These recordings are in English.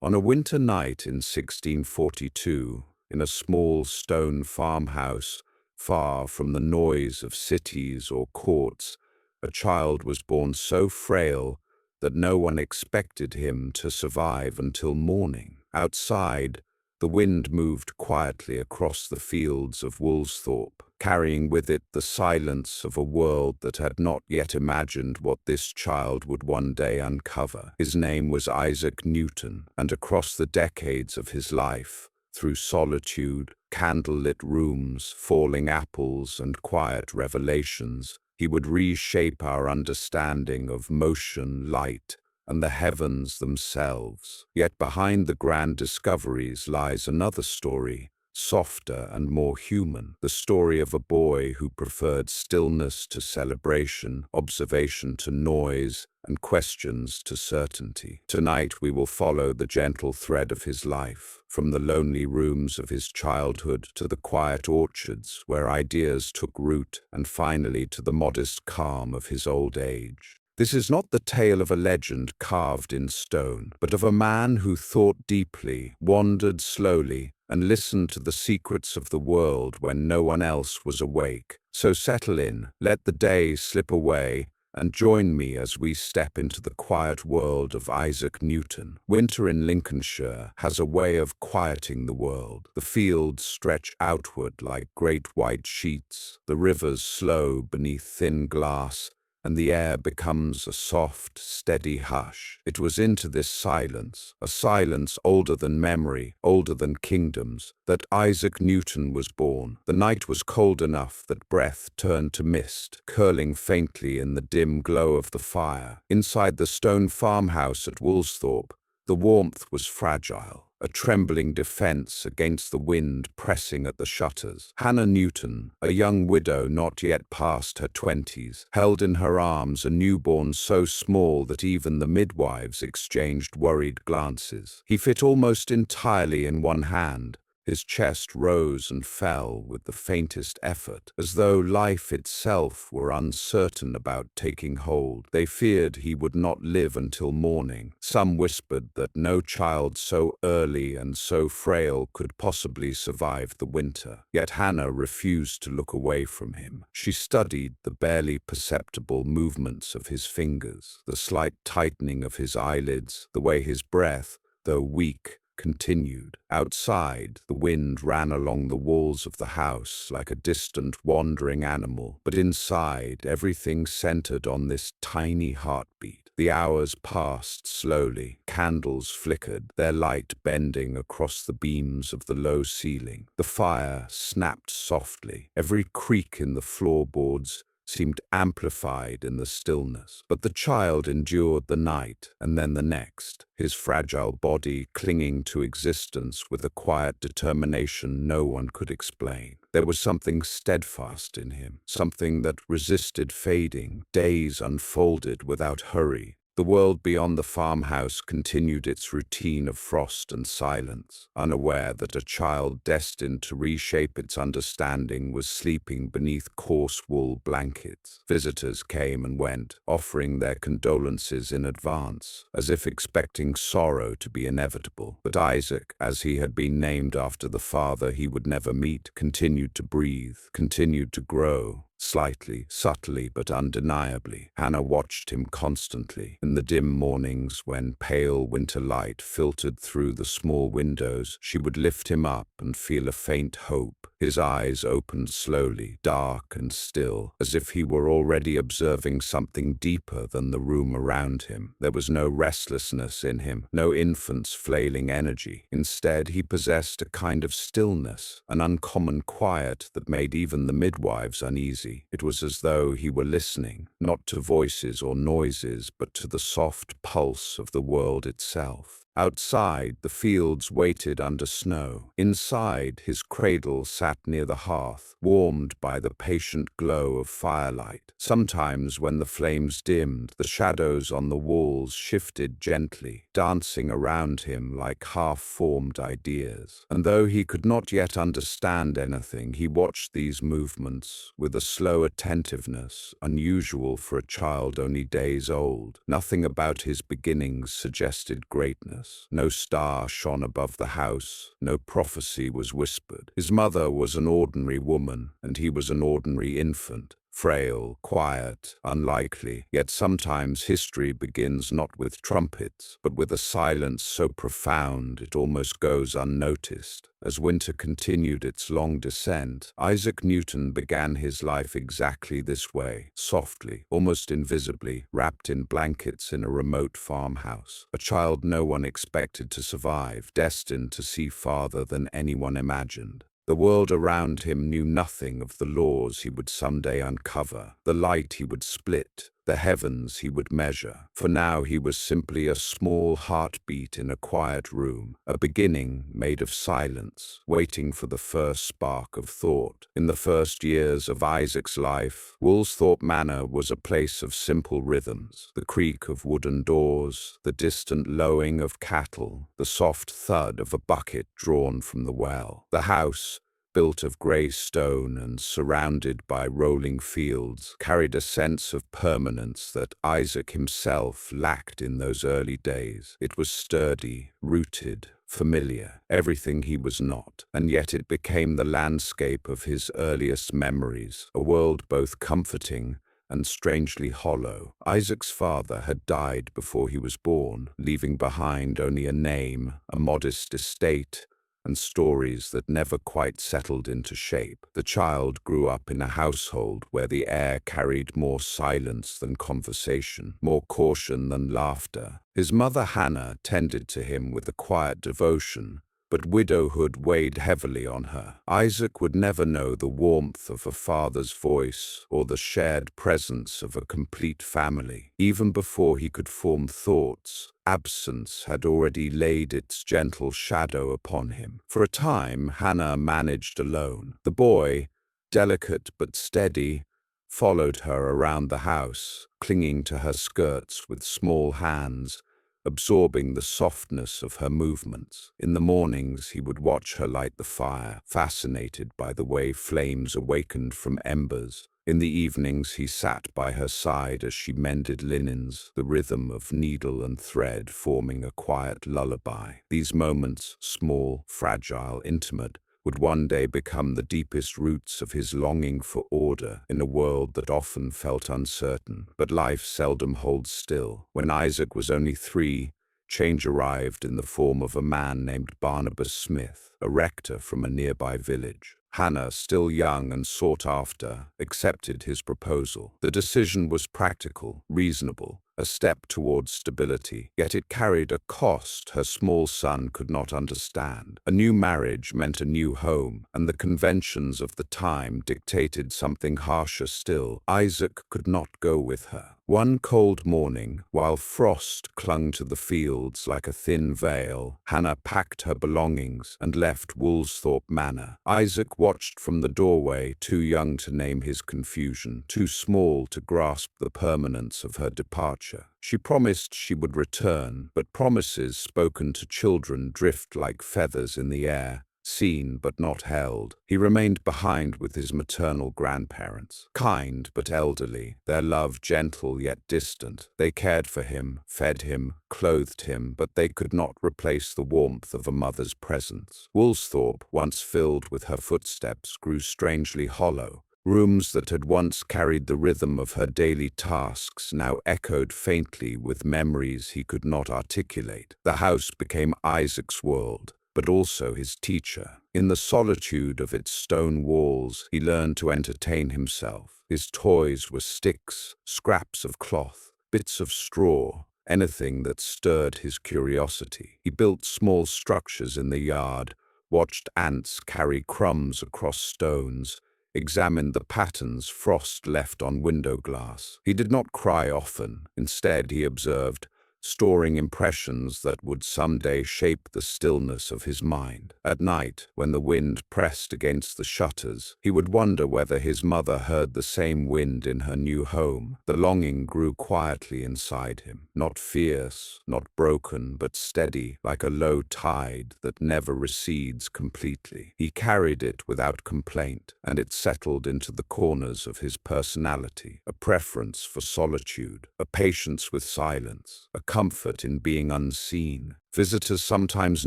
On a winter night in 1642, in a small stone farmhouse, far from the noise of cities or courts, a child was born so frail that no one expected him to survive until morning. Outside, the wind moved quietly across the fields of Woolsthorpe, carrying with it the silence of a world that had not yet imagined what this child would one day uncover. His name was Isaac Newton, and across the decades of his life, through solitude, candlelit rooms, falling apples, and quiet revelations, he would reshape our understanding of motion, light, and the heavens themselves. Yet behind the grand discoveries lies another story, softer and more human, the story of a boy who preferred stillness to celebration, observation to noise, and questions to certainty. Tonight we will follow the gentle thread of his life, from the lonely rooms of his childhood to the quiet orchards where ideas took root, and finally to the modest calm of his old age. This is not the tale of a legend carved in stone, but of a man who thought deeply, wandered slowly, and listened to the secrets of the world when no one else was awake. So settle in, let the day slip away, and join me as we step into the quiet world of Isaac Newton. Winter in Lincolnshire has a way of quieting the world. The fields stretch outward like great white sheets, the rivers slow beneath thin glass, and the air becomes a soft, steady hush. It was into this silence, a silence older than memory, older than kingdoms, that Isaac Newton was born. The night was cold enough that breath turned to mist, curling faintly in the dim glow of the fire. Inside the stone farmhouse at Woolsthorpe, the warmth was fragile, a trembling defense against the wind pressing at the shutters. Hannah Newton, a young widow not yet past her 20s, held in her arms a newborn so small that even the midwives exchanged worried glances. He fit almost entirely in one hand. His chest rose and fell with the faintest effort, as though life itself were uncertain about taking hold. They feared he would not live until morning. Some whispered that no child so early and so frail could possibly survive the winter. Yet Hannah refused to look away from him. She studied the barely perceptible movements of his fingers, the slight tightening of his eyelids, the way his breath, though weak, continued. Outside, the wind ran along the walls of the house like a distant wandering animal, but inside, everything centered on this tiny heartbeat. The hours passed slowly. Candles flickered, their light bending across the beams of the low ceiling. The fire snapped softly. Every creak in the floorboards seemed amplified in the stillness. But the child endured the night, and then the next, his fragile body clinging to existence with a quiet determination no one could explain. There was something steadfast in him, something that resisted fading. Days unfolded without hurry. The world beyond the farmhouse continued its routine of frost and silence, unaware that a child destined to reshape its understanding was sleeping beneath coarse wool blankets. Visitors came and went, offering their condolences in advance, as if expecting sorrow to be inevitable. But Isaac, as he had been named after the father he would never meet, continued to breathe, continued to grow. Slightly, subtly, but undeniably. Hannah watched him constantly. In the dim mornings, when pale winter light filtered through the small windows, she would lift him up and feel a faint hope. His eyes opened slowly, dark and still, as if he were already observing something deeper than the room around him. There was no restlessness in him, no infant's flailing energy. Instead, he possessed a kind of stillness, an uncommon quiet that made even the midwives uneasy. It was as though he were listening, not to voices or noises, but to the soft pulse of the world itself. Outside, the fields waited under snow. Inside, his cradle sat near the hearth, warmed by the patient glow of firelight. Sometimes, when the flames dimmed, the shadows on the walls shifted gently, dancing around him like half-formed ideas. And though he could not yet understand anything, he watched these movements with a slow attentiveness unusual for a child only days old. Nothing about his beginnings suggested greatness. stillness. No star shone above the house, no prophecy was whispered. His mother was an ordinary woman, and he was an ordinary infant. Frail, quiet, unlikely, yet sometimes history begins not with trumpets, but with a silence so profound it almost goes unnoticed. As winter continued its long descent, Isaac Newton began his life exactly this way, softly, almost invisibly, wrapped in blankets in a remote farmhouse. A child no one expected to survive, destined to see farther than anyone imagined. The world around him knew nothing of the laws he would someday uncover, the light he would split, the heavens he would measure. For now he was simply a small heartbeat in a quiet room, a beginning made of silence, waiting for the first spark of thought. In the first years of Isaac's life, Woolsthorpe Manor was a place of simple rhythms, the creak of wooden doors, the distant lowing of cattle, the soft thud of a bucket drawn from the well. The house, built of grey stone and surrounded by rolling fields, carried a sense of permanence that Isaac himself lacked in those early days. It was sturdy, rooted, familiar, everything he was not, and yet it became the landscape of his earliest memories, a world both comforting and strangely hollow. Isaac's father had died before he was born, leaving behind only a name, a modest estate, and stories that never quite settled into shape. The child grew up in a household where the air carried more silence than conversation, more caution than laughter. His mother Hannah tended to him with a quiet devotion, but widowhood weighed heavily on her. Isaac would never know the warmth of a father's voice or the shared presence of a complete family. Even before he could form thoughts, absence had already laid its gentle shadow upon him. For a time, Hannah managed alone. The boy, delicate but steady, followed her around the house, clinging to her skirts with small hands, absorbing the softness of her movements. In the mornings, he would watch her light the fire, fascinated by the way flames awakened from embers. In the evenings, he sat by her side as she mended linens, the rhythm of needle and thread forming a quiet lullaby. These moments, small, fragile, intimate, would one day become the deepest roots of his longing for order in a world that often felt uncertain. But life seldom holds still. When Isaac was only 3, change arrived in the form of a man named Barnabas Smith, a rector from a nearby village. Hannah, still young and sought after, accepted his proposal. The decision was practical, reasonable, a step towards stability, yet it carried a cost her small son could not understand. A new marriage meant a new home, and the conventions of the time dictated something harsher still. Isaac could not go with her. One cold morning, while frost clung to the fields like a thin veil, Hannah packed her belongings and left Woolsthorpe Manor. Isaac watched from the doorway, too young to name his confusion, too small to grasp the permanence of her departure. She promised she would return, but promises spoken to children drift like feathers in the air, seen but not held. He remained behind with his maternal grandparents, kind but elderly, their love gentle yet distant. They cared for him, fed him, clothed him, but they could not replace the warmth of a mother's presence. Woolsthorpe, once filled with her footsteps, grew strangely hollow. Rooms that had once carried the rhythm of her daily tasks now echoed faintly with memories he could not articulate. The house became Isaac's world, but also his teacher. In the solitude of its stone walls, he learned to entertain himself. His toys were sticks, scraps of cloth, bits of straw, anything that stirred his curiosity. He built small structures in the yard, watched ants carry crumbs across stones, examined the patterns frost left on window glass. He did not cry often. Instead, he observed, storing impressions that would someday shape the stillness of his mind. At night, when the wind pressed against the shutters, he would wonder whether his mother heard the same wind in her new home. The longing grew quietly inside him, not fierce, not broken, but steady, like a low tide that never recedes completely. He carried it without complaint, and it settled into the corners of his personality, a preference for solitude, a patience with silence, a comfort in being unseen. Visitors sometimes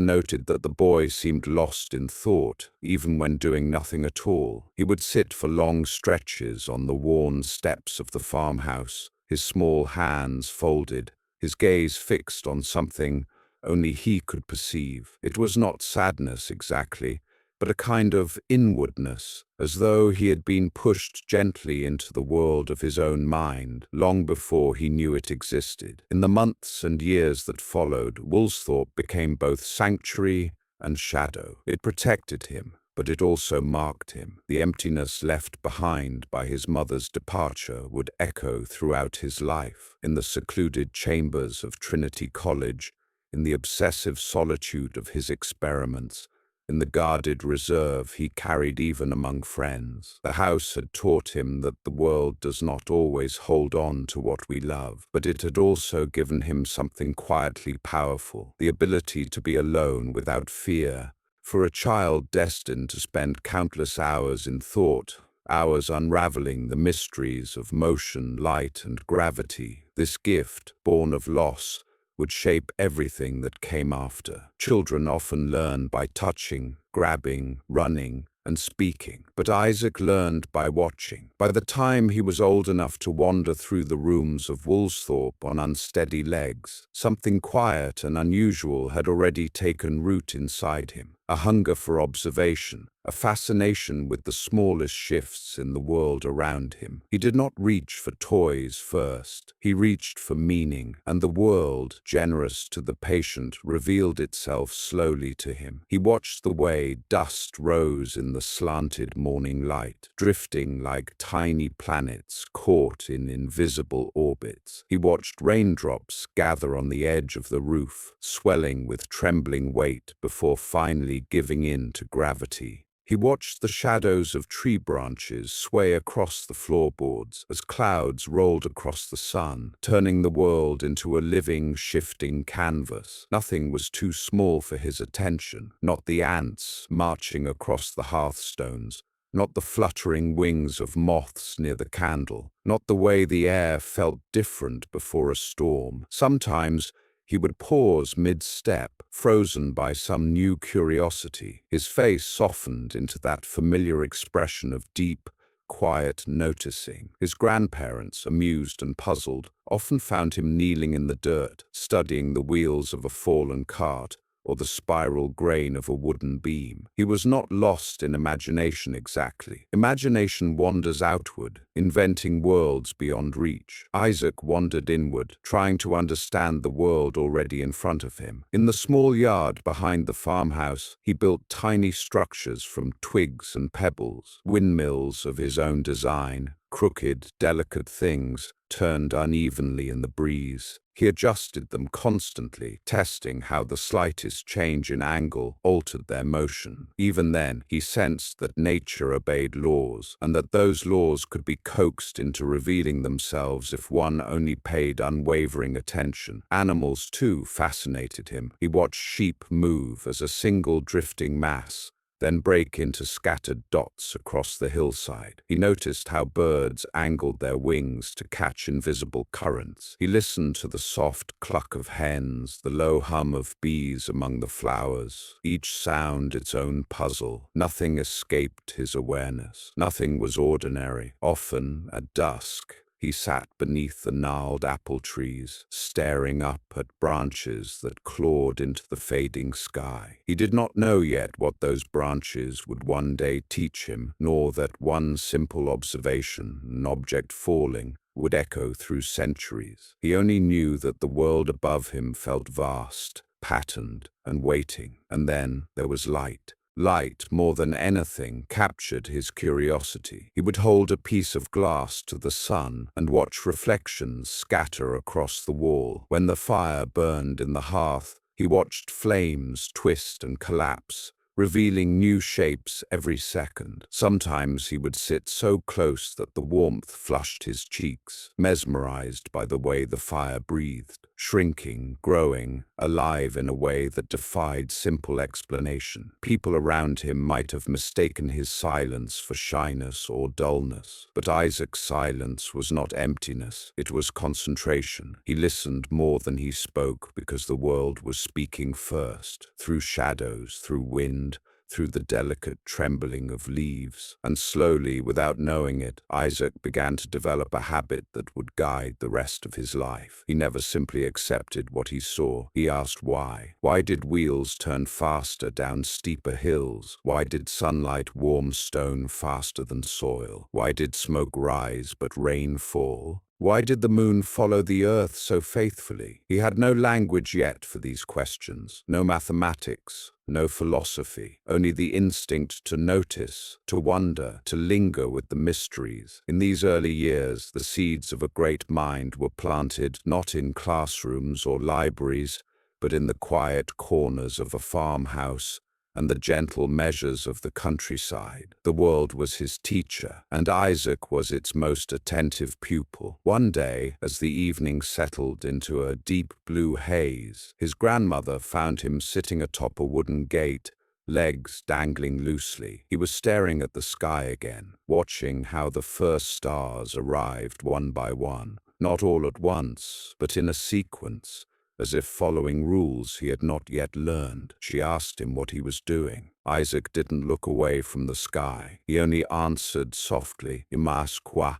noted that the boy seemed lost in thought, even when doing nothing at all. He would sit for long stretches on the worn steps of the farmhouse, his small hands folded, his gaze fixed on something only he could perceive. It was not sadness exactly, but a kind of inwardness, as though he had been pushed gently into the world of his own mind, long before he knew it existed. In the months and years that followed, Woolsthorpe became both sanctuary and shadow. It protected him, but it also marked him. The emptiness left behind by his mother's departure would echo throughout his life. In the secluded chambers of Trinity College, in the obsessive solitude of his experiments, in the guarded reserve he carried even among friends. The house had taught him that the world does not always hold on to what we love, but it had also given him something quietly powerful, the ability to be alone without fear. For a child destined to spend countless hours in thought, hours unraveling the mysteries of motion, light, and gravity, this gift, born of loss, would shape everything that came after. Children often learn by touching, grabbing, running, and speaking, but Isaac learned by watching. By the time he was old enough to wander through the rooms of Woolsthorpe on unsteady legs, something quiet and unusual had already taken root inside him. A hunger for observation, a fascination with the smallest shifts in the world around him. He did not reach for toys first. He reached for meaning, and the world, generous to the patient, revealed itself slowly to him. He watched the way dust rose in the slanted morning light, drifting like tiny planets caught in invisible orbits. He watched raindrops gather on the edge of the roof, swelling with trembling weight before finally giving in to gravity. He watched the shadows of tree branches sway across the floorboards as clouds rolled across the sun, turning the world into a living, shifting canvas. Nothing was too small for his attention, not the ants marching across the hearthstones, not the fluttering wings of moths near the candle, not the way the air felt different before a storm. Sometimes he would pause mid-step, frozen by some new curiosity. His face softened into that familiar expression of deep, quiet noticing. His grandparents, amused and puzzled, often found him kneeling in the dirt, studying the wheels of a fallen cart or the spiral grain of a wooden beam. He was not lost in imagination exactly. Imagination wanders outward, inventing worlds beyond reach. Isaac wandered inward, trying to understand the world already in front of him. In the small yard behind the farmhouse, he built tiny structures from twigs and pebbles, windmills of his own design, crooked, delicate things turned unevenly in the breeze. He adjusted them constantly, testing how the slightest change in angle altered their motion. Even then, he sensed that nature obeyed laws, and that those laws could be coaxed into revealing themselves if one only paid unwavering attention. Animals, too, fascinated him. He watched sheep move as a single drifting mass, then break into scattered dots across the hillside. He noticed how birds angled their wings to catch invisible currents. He listened to the soft cluck of hens, the low hum of bees among the flowers, each sound its own puzzle. Nothing escaped his awareness. Nothing was ordinary. Often, at dusk, he sat beneath the gnarled apple trees, staring up at branches that clawed into the fading sky. He did not know yet what those branches would one day teach him, nor that one simple observation, an object falling, would echo through centuries. He only knew that the world above him felt vast, patterned, and waiting. And then there was light. Light, more than anything, captured his curiosity. He would hold a piece of glass to the sun and watch reflections scatter across the wall. When the fire burned in the hearth, he watched flames twist and collapse, revealing new shapes every second. Sometimes he would sit so close that the warmth flushed his cheeks, mesmerized by the way the fire breathed, shrinking, growing, alive in a way that defied simple explanation. People around him might have mistaken his silence for shyness or dullness, but Isaac's silence was not emptiness, it was concentration. He listened more than he spoke because the world was speaking first, through shadows, through wind, through the delicate trembling of leaves. And slowly, without knowing it, Isaac began to develop a habit that would guide the rest of his life. He never simply accepted what he saw. He asked why. Why did wheels turn faster down steeper hills? Why did sunlight warm stone faster than soil? Why did smoke rise but rain fall? Why did the moon follow the earth so faithfully? He had no language yet for these questions, no mathematics, no philosophy, only the instinct to notice, to wonder, to linger with the mysteries. In these early years, the seeds of a great mind were planted not in classrooms or libraries, but in the quiet corners of a farmhouse and the gentle measures of the countryside. The world was his teacher, and Isaac was its most attentive pupil. One day, as the evening settled into a deep blue haze, his grandmother found him sitting atop a wooden gate, legs dangling loosely. He was staring at the sky again, watching how the first stars arrived one by one, not all at once, but in a sequence, as if following rules he had not yet learned. She asked him what he was doing. Isaac didn't look away from the sky. He only answered softly, "Imas qua,"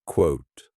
quote.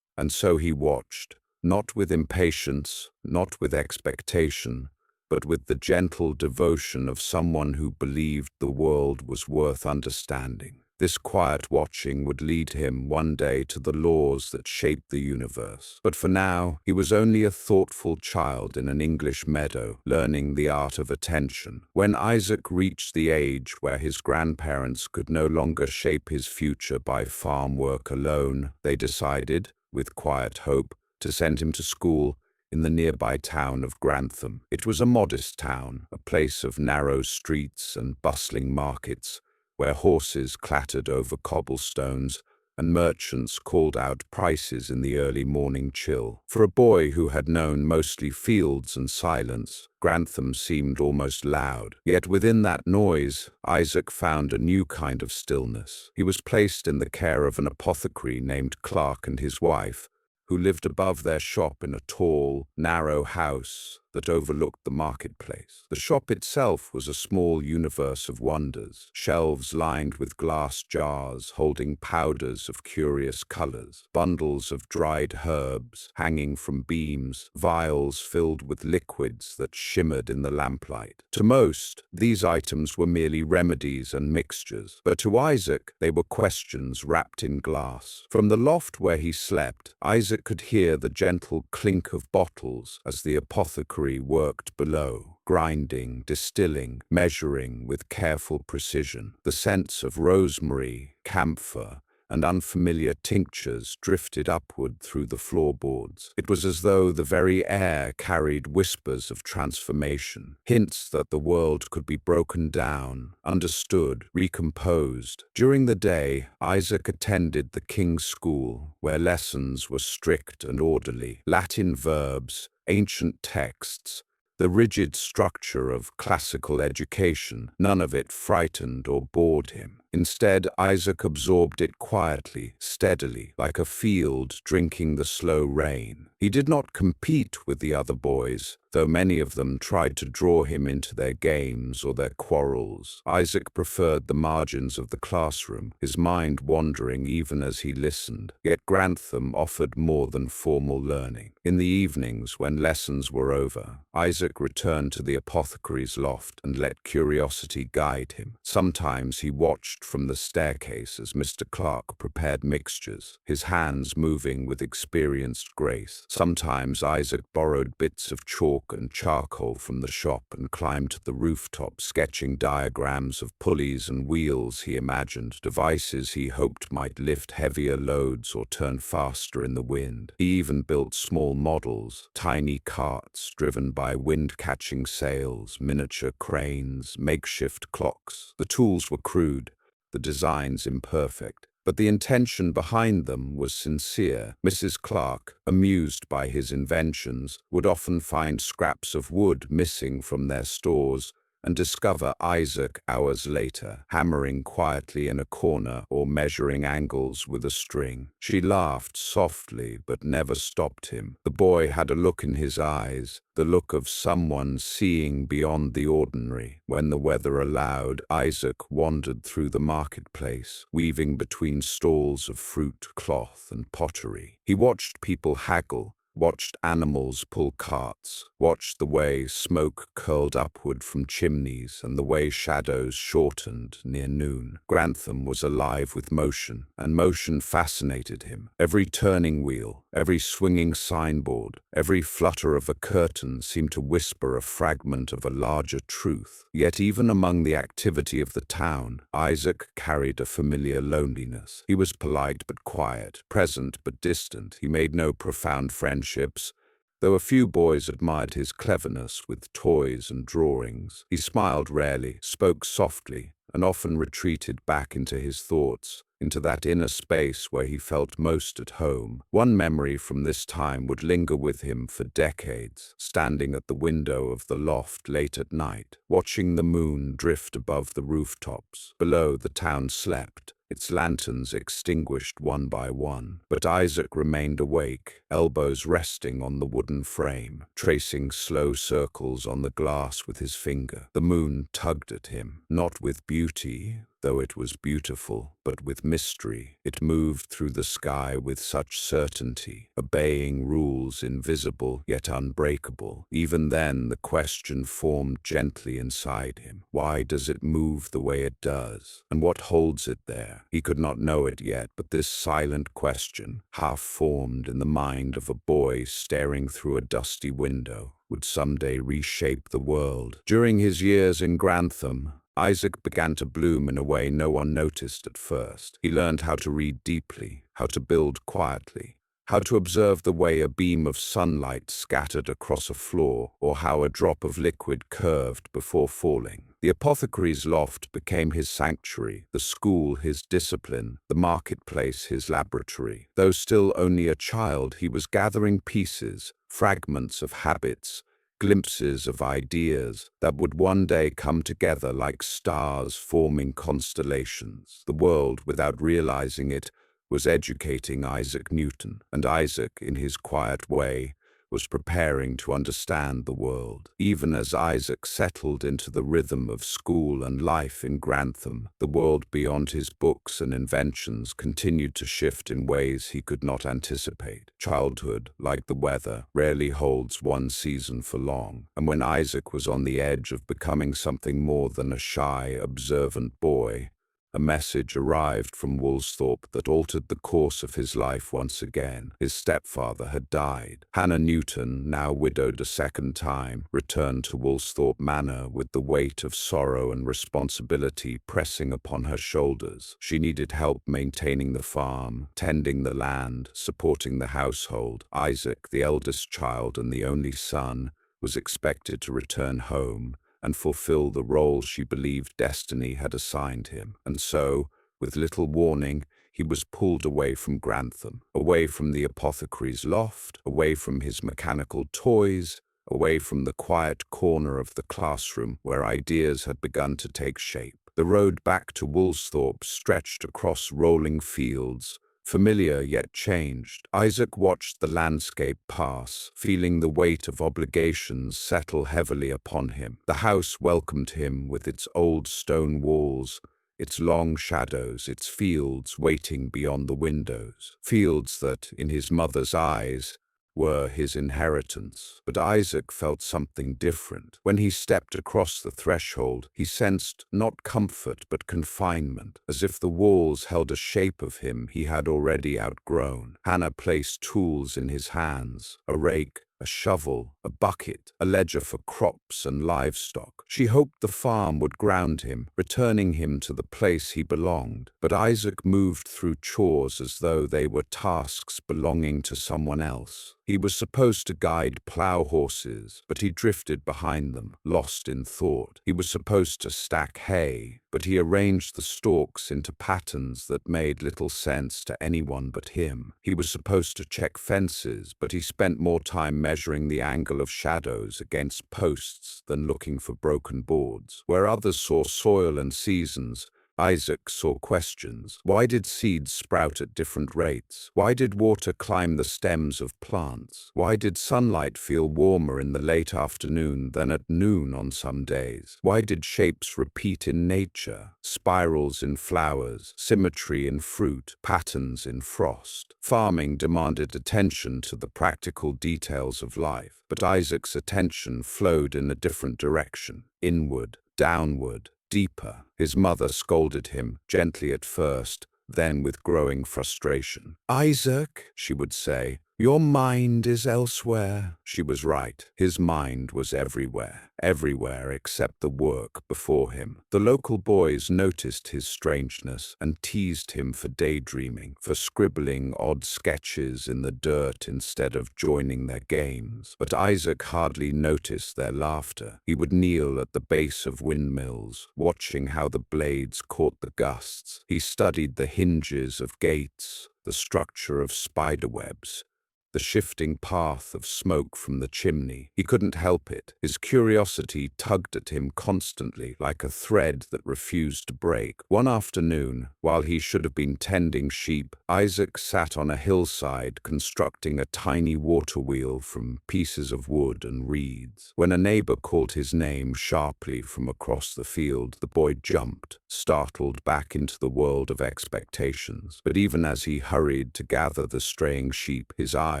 And so he watched, not with impatience, not with expectation, but with the gentle devotion of someone who believed the world was worth understanding. This quiet watching would lead him one day to the laws that shaped the universe. But for now, he was only a thoughtful child in an English meadow, learning the art of attention. When Isaac reached the age where his grandparents could no longer shape his future by farm work alone, they decided, with quiet hope, to send him to school in the nearby town of Grantham. It was a modest town, a place of narrow streets and bustling markets, where horses clattered over cobblestones and merchants called out prices in the early morning chill. For a boy who had known mostly fields and silence, Grantham seemed almost loud. Yet within that noise, Isaac found a new kind of stillness. He was placed in the care of an apothecary named Clark and his wife, who lived above their shop in a tall, narrow house that overlooked the marketplace. The shop itself was a small universe of wonders, shelves lined with glass jars holding powders of curious colors, bundles of dried herbs hanging from beams, vials filled with liquids that shimmered in the lamplight. To most, these items were merely remedies and mixtures, but to Isaac, they were questions wrapped in glass. From the loft where he slept, Isaac could hear the gentle clink of bottles as the apothecary worked below, grinding, distilling, measuring with careful precision. The scents of rosemary, camphor, and unfamiliar tinctures drifted upward through the floorboards. It was as though the very air carried whispers of transformation, hints that the world could be broken down, understood, recomposed. During the day, Isaac attended the King's School, where lessons were strict and orderly. Latin verbs, ancient texts, the rigid structure of classical education, none of it frightened or bored him. Instead, Isaac absorbed it quietly, steadily, like a field drinking the slow rain. He did not compete with the other boys, though many of them tried to draw him into their games or their quarrels. Isaac preferred the margins of the classroom, his mind wandering even as he listened. Yet Grantham offered more than formal learning. In the evenings, when lessons were over, Isaac returned to the apothecary's loft and let curiosity guide him. Sometimes he watched from the staircase as Mr. Clark prepared mixtures, his hands moving with experienced grace. Sometimes Isaac borrowed bits of chalk chalk and charcoal from the shop and climbed to the rooftop, sketching diagrams of pulleys and wheels he imagined, devices he hoped might lift heavier loads or turn faster in the wind. He even built small models, tiny carts driven by wind-catching sails, miniature cranes, makeshift clocks. The tools were crude, the designs imperfect, but the intention behind them was sincere. Mrs. Clark, amused by his inventions, would often find scraps of wood missing from their stores and discover Isaac hours later, hammering quietly in a corner or measuring angles with a string. She laughed softly but never stopped him. The boy had a look in his eyes, the look of someone seeing beyond the ordinary. When the weather allowed, Isaac wandered through the marketplace, weaving between stalls of fruit, cloth, and pottery. He watched people haggle, watched animals pull carts, watched the way smoke curled upward from chimneys and the way shadows shortened near noon. Grantham was alive with motion, and motion fascinated him. Every turning wheel, every swinging signboard, every flutter of a curtain seemed to whisper a fragment of a larger truth. Yet even among the activity of the town, Isaac carried a familiar loneliness. He was polite but quiet, present but distant. He made no profound friendships, though a few boys admired his cleverness with toys and drawings. He smiled rarely, spoke softly, and often retreated back into his thoughts, into that inner space where he felt most at home. One memory from this time would linger with him for decades, standing at the window of the loft late at night, watching the moon drift above the rooftops. Below, the town slept, its lanterns extinguished one by one. But Isaac remained awake, elbows resting on the wooden frame, tracing slow circles on the glass with his finger. The moon tugged at him, not with beauty, though it was beautiful, but with mystery. It moved through the sky with such certainty, obeying rules invisible yet unbreakable. Even then, the question formed gently inside him. Why does it move the way it does? And what holds it there? He could not know it yet, but this silent question, half formed in the mind of a boy staring through a dusty window, would someday reshape the world. During his years in Grantham, Isaac began to bloom in a way no one noticed at first. He learned how to read deeply, how to build quietly, how to observe the way a beam of sunlight scattered across a floor, or how a drop of liquid curved before falling. The apothecary's loft became his sanctuary, the school his discipline, the marketplace his laboratory. Though still only a child, he was gathering pieces, fragments of habits, glimpses of ideas that would one day come together like stars forming constellations. The world, without realizing it, was educating Isaac Newton, and Isaac, in his quiet way, was preparing to understand the world. Even as Isaac settled into the rhythm of school and life in Grantham, the world beyond his books and inventions continued to shift in ways he could not anticipate. Childhood, like the weather, rarely holds one season for long, and when Isaac was on the edge of becoming something more than a shy, observant boy, a message arrived from Woolsthorpe that altered the course of his life once again. His stepfather had died. Hannah Newton, now widowed a second time, returned to Woolsthorpe Manor with the weight of sorrow and responsibility pressing upon her shoulders. She needed help maintaining the farm, tending the land, supporting the household. Isaac, the eldest child and the only son, was expected to return home and fulfill the role she believed destiny had assigned him. And so, with little warning, he was pulled away from Grantham, away from the apothecary's loft, away from his mechanical toys, away from the quiet corner of the classroom where ideas had begun to take shape. The road back to Woolsthorpe stretched across rolling fields, familiar yet changed. Isaac watched the landscape pass, feeling the weight of obligations settle heavily upon him. The house welcomed him with its old stone walls, its long shadows, its fields waiting beyond the windows. Fields that, in his mother's eyes, were his inheritance. But Isaac felt something different. When he stepped across the threshold, he sensed not comfort but confinement, as if the walls held a shape of him he had already outgrown. Hannah placed tools in his hands, a rake, a shovel, a bucket, a ledger for crops and livestock. She hoped the farm would ground him, returning him to the place he belonged. But Isaac moved through chores as though they were tasks belonging to someone else. He was supposed to guide plow horses, but he drifted behind them, lost in thought. He was supposed to stack hay, but he arranged the stalks into patterns that made little sense to anyone but him. He was supposed to check fences, but he spent more time measuring the angle of shadows against posts than looking for broken boards. Where others saw soil and seasons, Isaac saw questions. Why did seeds sprout at different rates? Why did water climb the stems of plants? Why did sunlight feel warmer in the late afternoon than at noon on some days? Why did shapes repeat in nature? Spirals in flowers, symmetry in fruit, patterns in frost. Farming demanded attention to the practical details of life, but Isaac's attention flowed in a different direction, inward, downward, deeper. His mother scolded him, gently at first, then with growing frustration. "Isaac," she would say, "your mind is elsewhere." She was right. His mind was everywhere, everywhere except the work before him. The local boys noticed his strangeness and teased him for daydreaming, for scribbling odd sketches in the dirt instead of joining their games. But Isaac hardly noticed their laughter. He would kneel at the base of windmills, watching how the blades caught the gusts. He studied the hinges of gates, the structure of spiderwebs, the shifting path of smoke from the chimney. He couldn't help it. His curiosity tugged at him constantly, like a thread that refused to break. One afternoon, while he should have been tending sheep, Isaac sat on a hillside constructing a tiny water wheel from pieces of wood and reeds. When a neighbor called his name sharply from across the field, the boy jumped, startled back into the world of expectations. But even as he hurried to gather the straying sheep, his eyes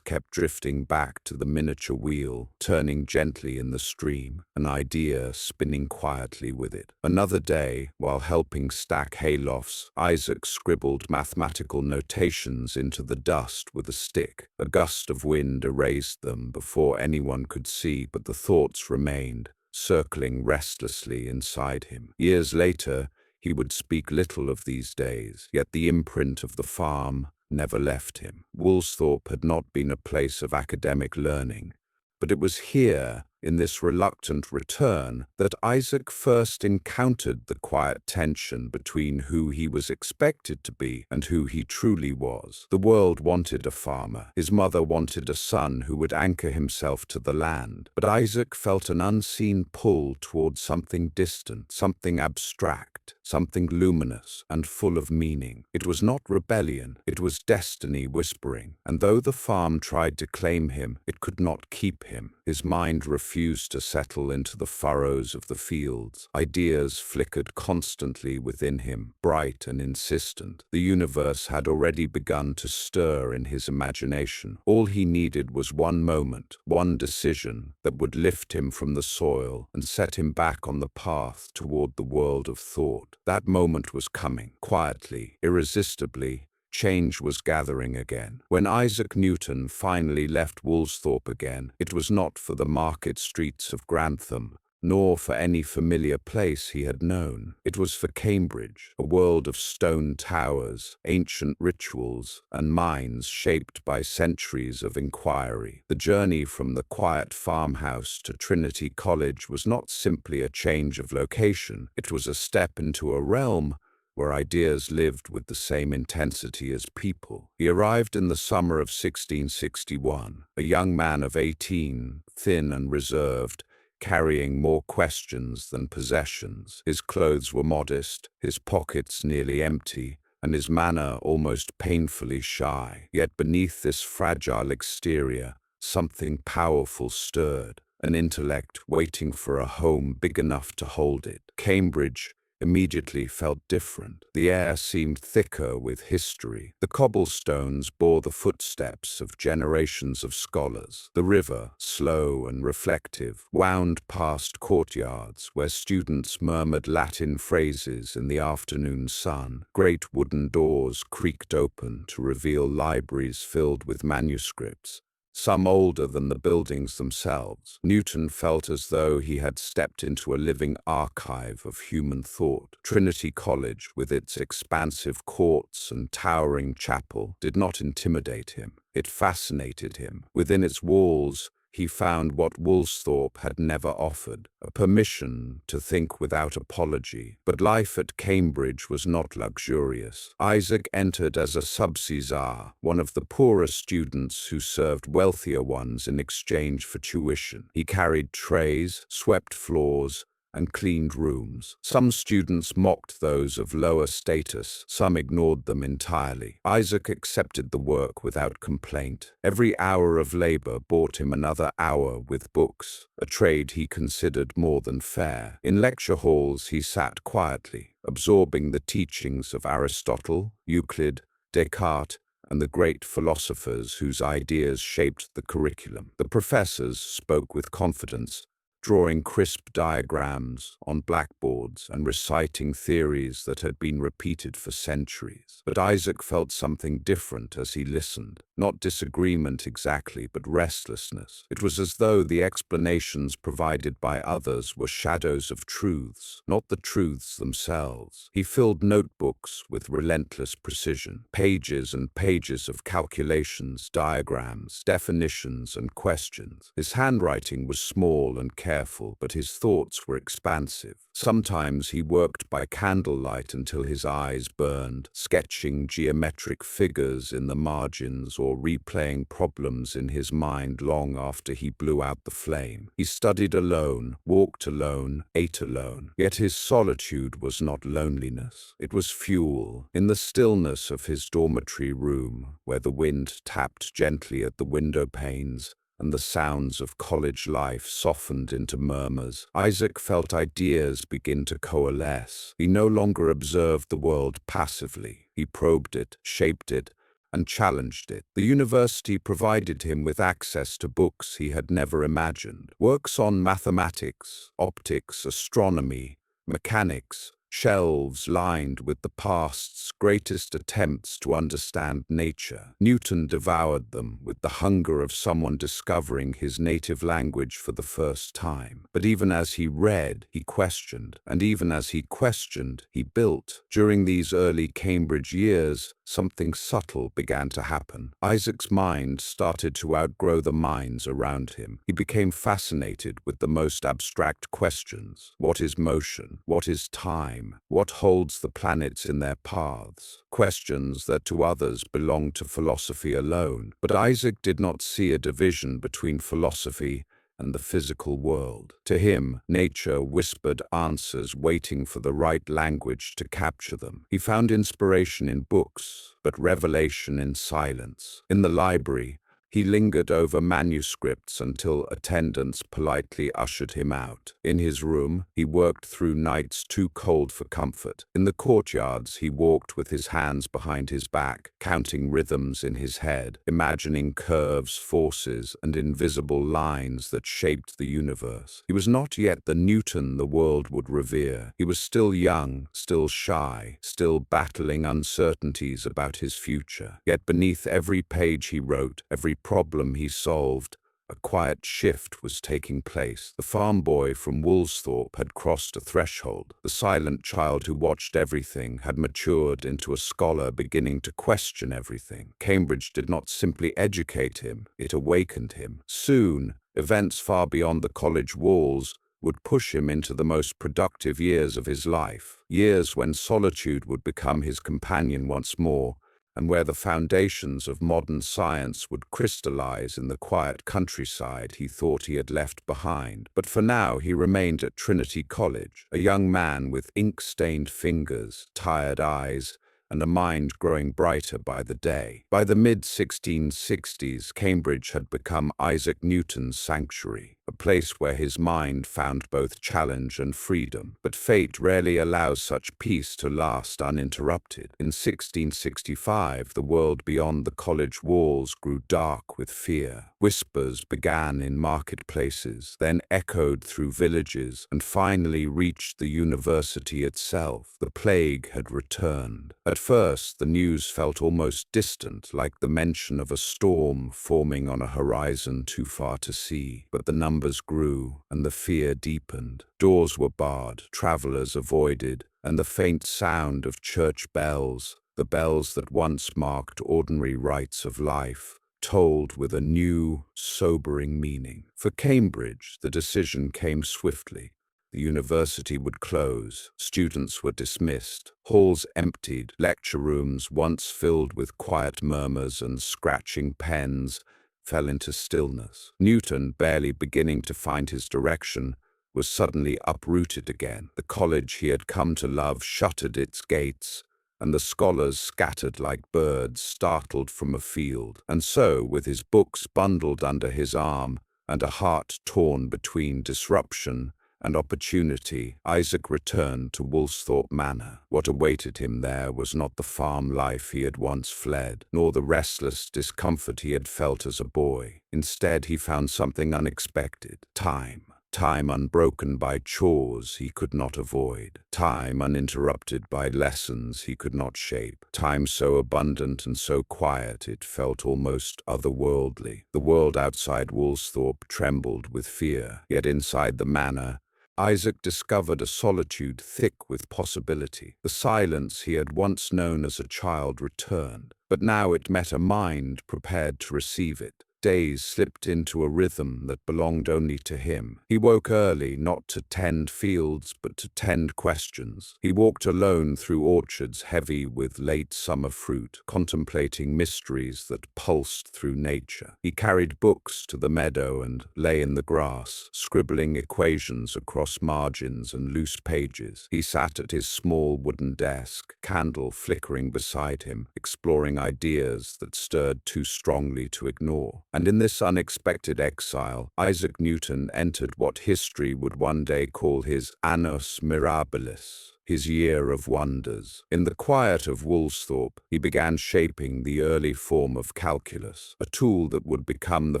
kept drifting back to the miniature wheel, turning gently in the stream, an idea spinning quietly with it. Another day, while helping stack haylofts, Isaac scribbled mathematical notations into the dust with a stick. A gust of wind erased them before anyone could see, but the thoughts remained, circling restlessly inside him. Years later, he would speak little of these days, yet the imprint of the farm never left him. Woolsthorpe had not been a place of academic learning, but it was here, in this reluctant return, that Isaac first encountered the quiet tension between who he was expected to be and who he truly was. The world wanted a farmer. His mother wanted a son who would anchor himself to the land. But Isaac felt an unseen pull toward something distant, something abstract, something luminous and full of meaning. It was not rebellion, it was destiny whispering. And though the farm tried to claim him, it could not keep him. His mind refused to settle into the furrows of the fields. Ideas flickered constantly within him, bright and insistent. The universe had already begun to stir in his imagination. All he needed was one moment, one decision that would lift him from the soil and set him back on the path toward the world of thought. That moment was coming, quietly, irresistibly. Change was gathering again. When Isaac Newton finally left Woolsthorpe again, it was not for the market streets of Grantham, nor for any familiar place he had known. It was for Cambridge, a world of stone towers, ancient rituals, and minds shaped by centuries of inquiry. The journey from the quiet farmhouse to Trinity College was not simply a change of location. It was a step into a realm where ideas lived with the same intensity as people. He arrived in the summer of 1661, a young man of 18, thin and reserved, carrying more questions than possessions. His clothes were modest, his pockets nearly empty, and his manner almost painfully shy. Yet beneath this fragile exterior, something powerful stirred, an intellect waiting for a home big enough to hold it. Cambridge immediately felt different. The air seemed thicker with history. The cobblestones bore the footsteps of generations of scholars. The river, slow and reflective, wound past courtyards where students murmured Latin phrases in the afternoon sun. Great wooden doors creaked open to reveal libraries filled with manuscripts, some older than the buildings themselves. Newton felt as though he had stepped into a living archive of human thought. Trinity College, with its expansive courts and towering chapel, did not intimidate him. It fascinated him. Within its walls, he found what Woolsthorpe had never offered, a permission to think without apology. But life at Cambridge was not luxurious. Isaac entered as a sub-Caesar, one of the poorer students who served wealthier ones in exchange for tuition. He carried trays, swept floors, and cleaned rooms. Some students mocked those of lower status, some ignored them entirely. Isaac accepted the work without complaint. Every hour of labor bought him another hour with books, a trade he considered more than fair. In lecture halls he sat quietly, absorbing the teachings of Aristotle, Euclid, Descartes, and the great philosophers whose ideas shaped the curriculum. The professors spoke with confidence, drawing crisp diagrams on blackboards and reciting theories that had been repeated for centuries. But Isaac felt something different as he listened. Not disagreement exactly, but restlessness. It was as though the explanations provided by others were shadows of truths, not the truths themselves. He filled notebooks with relentless precision, pages and pages of calculations, diagrams, definitions, and questions. His handwriting was small and careful, but his thoughts were expansive. Sometimes he worked by candlelight until his eyes burned, sketching geometric figures in the margins or replaying problems in his mind long after he blew out the flame. He studied alone, walked alone, ate alone. Yet his solitude was not loneliness. It was fuel. In the stillness of his dormitory room, where the wind tapped gently at the window panes, and the sounds of college life softened into murmurs, Isaac felt ideas begin to coalesce. He no longer observed the world passively. He probed it, shaped it, and challenged it. The university provided him with access to books he had never imagined. Works on mathematics, optics, astronomy, mechanics, shelves lined with the past's greatest attempts to understand nature. Newton devoured them with the hunger of someone discovering his native language for the first time. But even as he read, he questioned, and even as he questioned, he built. During these early Cambridge years, something subtle began to happen. Isaac's mind started to outgrow the minds around him. He became fascinated with the most abstract questions. What is motion? What is time? What holds the planets in their paths? Questions that to others belonged to philosophy alone. But Isaac did not see a division between philosophy and the physical world. To him, nature whispered answers, waiting for the right language to capture them. He found inspiration in books, but revelation in silence. In the library, he lingered over manuscripts until attendants politely ushered him out. In his room, he worked through nights too cold for comfort. In the courtyards, he walked with his hands behind his back, counting rhythms in his head, imagining curves, forces, and invisible lines that shaped the universe. He was not yet the Newton the world would revere. He was still young, still shy, still battling uncertainties about his future. Yet beneath every page he wrote, every problem he solved, a quiet shift was taking place. The farm boy from Woolsthorpe had crossed a threshold. The silent child who watched everything had matured into a scholar beginning to question everything. Cambridge did not simply educate him, it awakened him. Soon, events far beyond the college walls would push him into the most productive years of his life, years when solitude would become his companion once more, and where the foundations of modern science would crystallize in the quiet countryside he thought he had left behind. But for now he remained at Trinity College, a young man with ink-stained fingers, tired eyes, and a mind growing brighter by the day. By the mid-1660s, Cambridge had become Isaac Newton's sanctuary. a place where his mind found both challenge and freedom. But fate rarely allows such peace to last uninterrupted. In 1665, the world beyond the college walls grew dark with fear. Whispers began in marketplaces, then echoed through villages, and finally reached the university itself. The plague had returned. At first, the news felt almost distant, like the mention of a storm forming on a horizon too far to see. But the numbers grew, and the fear deepened. Doors were barred, travelers avoided, and the faint sound of church bells, the bells that once marked ordinary rites of life, told with a new, sobering meaning. For Cambridge, the decision came swiftly. The university would close, students were dismissed, halls emptied, lecture rooms, once filled with quiet murmurs and scratching pens, fell into stillness. Newton, barely beginning to find his direction, was suddenly uprooted again. The college he had come to love shuttered its gates, and the scholars scattered like birds startled from a field. And so, with his books bundled under his arm and a heart torn between disruption and opportunity, Isaac returned to Woolsthorpe Manor. What awaited him there was not the farm life he had once fled, nor the restless discomfort he had felt as a boy. Instead, he found something unexpected: time. Time unbroken by chores he could not avoid. Time uninterrupted by lessons he could not shape. Time so abundant and so quiet it felt almost otherworldly. The world outside Woolsthorpe trembled with fear, yet inside the manor, Isaac discovered a solitude thick with possibility. The silence he had once known as a child returned, but now it met a mind prepared to receive it. Days slipped into a rhythm that belonged only to him. He woke early, not to tend fields, but to tend questions. He walked alone through orchards heavy with late summer fruit, contemplating mysteries that pulsed through nature. He carried books to the meadow and lay in the grass, scribbling equations across margins and loose pages. He sat at his small wooden desk, candle flickering beside him, exploring ideas that stirred too strongly to ignore. And in this unexpected exile, Isaac Newton entered what history would one day call his annus mirabilis, his year of wonders. In the quiet of Woolsthorpe, he began shaping the early form of calculus, a tool that would become the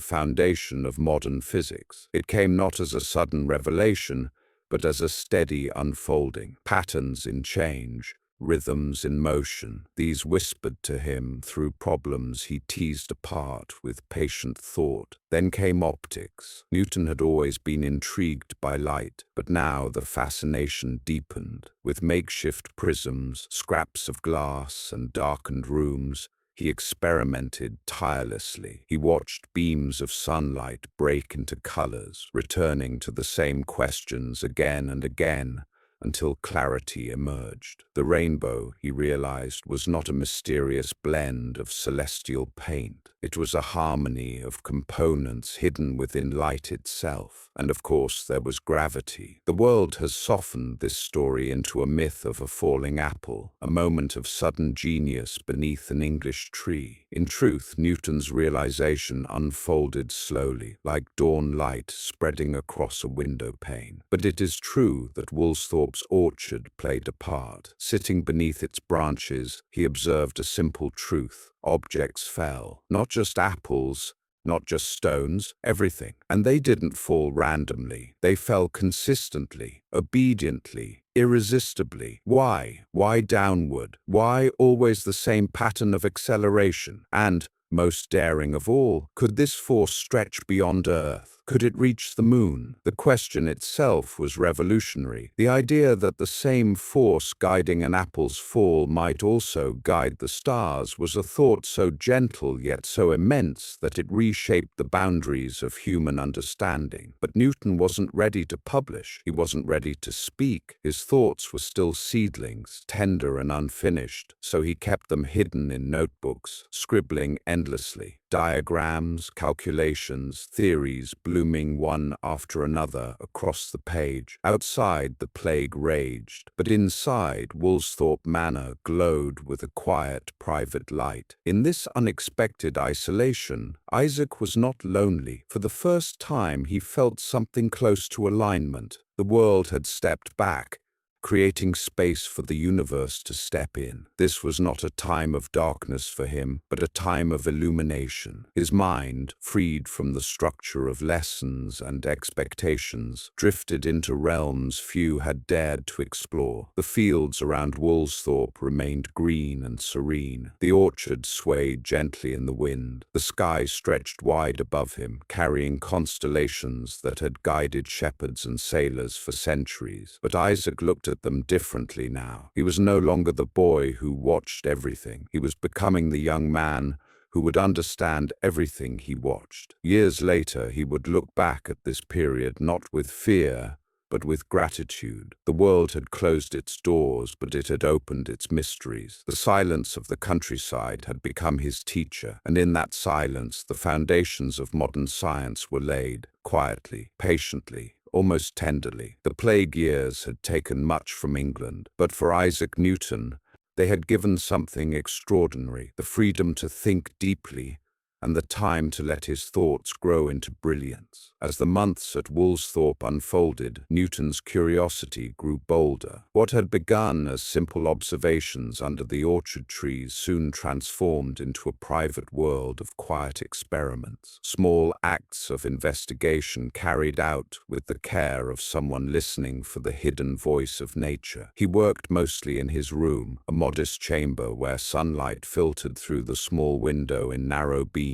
foundation of modern physics. It came not as a sudden revelation, but as a steady unfolding. Patterns in change, rhythms in motion, these whispered to him through problems he teased apart with patient thought. Then came optics. Newton had always been intrigued by light, but now the fascination deepened. With makeshift prisms, scraps of glass, and darkened rooms, he experimented tirelessly. He watched beams of sunlight break into colors, returning to the same questions again and again, until clarity emerged. The rainbow, he realized, was not a mysterious blend of celestial paint. It was a harmony of components hidden within light itself. And of course, there was gravity. The world has softened this story into a myth of a falling apple, a moment of sudden genius beneath an English tree. In truth, Newton's realization unfolded slowly, like dawn light spreading across a window pane. But it is true that Woolsthorpe's orchard played a part. Sitting beneath its branches, he observed a simple truth. Objects fell, not just apples, not just stones, everything. And they didn't fall randomly. They fell consistently, obediently, irresistibly. Why? Why downward? Why always the same pattern of acceleration? And, most daring of all, could this force stretch beyond Earth? Could it reach the moon? The question itself was revolutionary. The idea that the same force guiding an apple's fall might also guide the stars was a thought so gentle yet so immense that it reshaped the boundaries of human understanding. But Newton wasn't ready to publish. He wasn't ready to speak. His thoughts were still seedlings, tender and unfinished, so he kept them hidden in notebooks, scribbling endlessly. diagrams, calculations, theories blooming one after another across the page. Outside, the plague raged, but inside, Woolsthorpe Manor glowed with a quiet, private light. In this unexpected isolation, Isaac was not lonely. For the first time, he felt something close to alignment. The world had stepped back, creating space for the universe to step in. This was not a time of darkness for him, but a time of illumination. His mind, freed from the structure of lessons and expectations, drifted into realms few had dared to explore. The fields around Woolsthorpe remained green and serene. The orchard swayed gently in the wind. The sky stretched wide above him, carrying constellations that had guided shepherds and sailors for centuries. But Isaac looked at them differently now. He was no longer the boy who watched everything. He was becoming the young man who would understand everything he watched. Years later, he would look back at this period not with fear, but with gratitude. The world had closed its doors, but it had opened its mysteries. The silence of the countryside had become his teacher, and in that silence, the foundations of modern science were laid, quietly, patiently, almost tenderly. The plague years had taken much from England, but for Isaac Newton, they had given something extraordinary: the freedom to think deeply and the time to let his thoughts grow into brilliance. As the months at Woolsthorpe unfolded, Newton's curiosity grew bolder. What had begun as simple observations under the orchard trees soon transformed into a private world of quiet experiments. Small acts of investigation carried out with the care of someone listening for the hidden voice of nature. He worked mostly in his room, a modest chamber where sunlight filtered through the small window in narrow beams.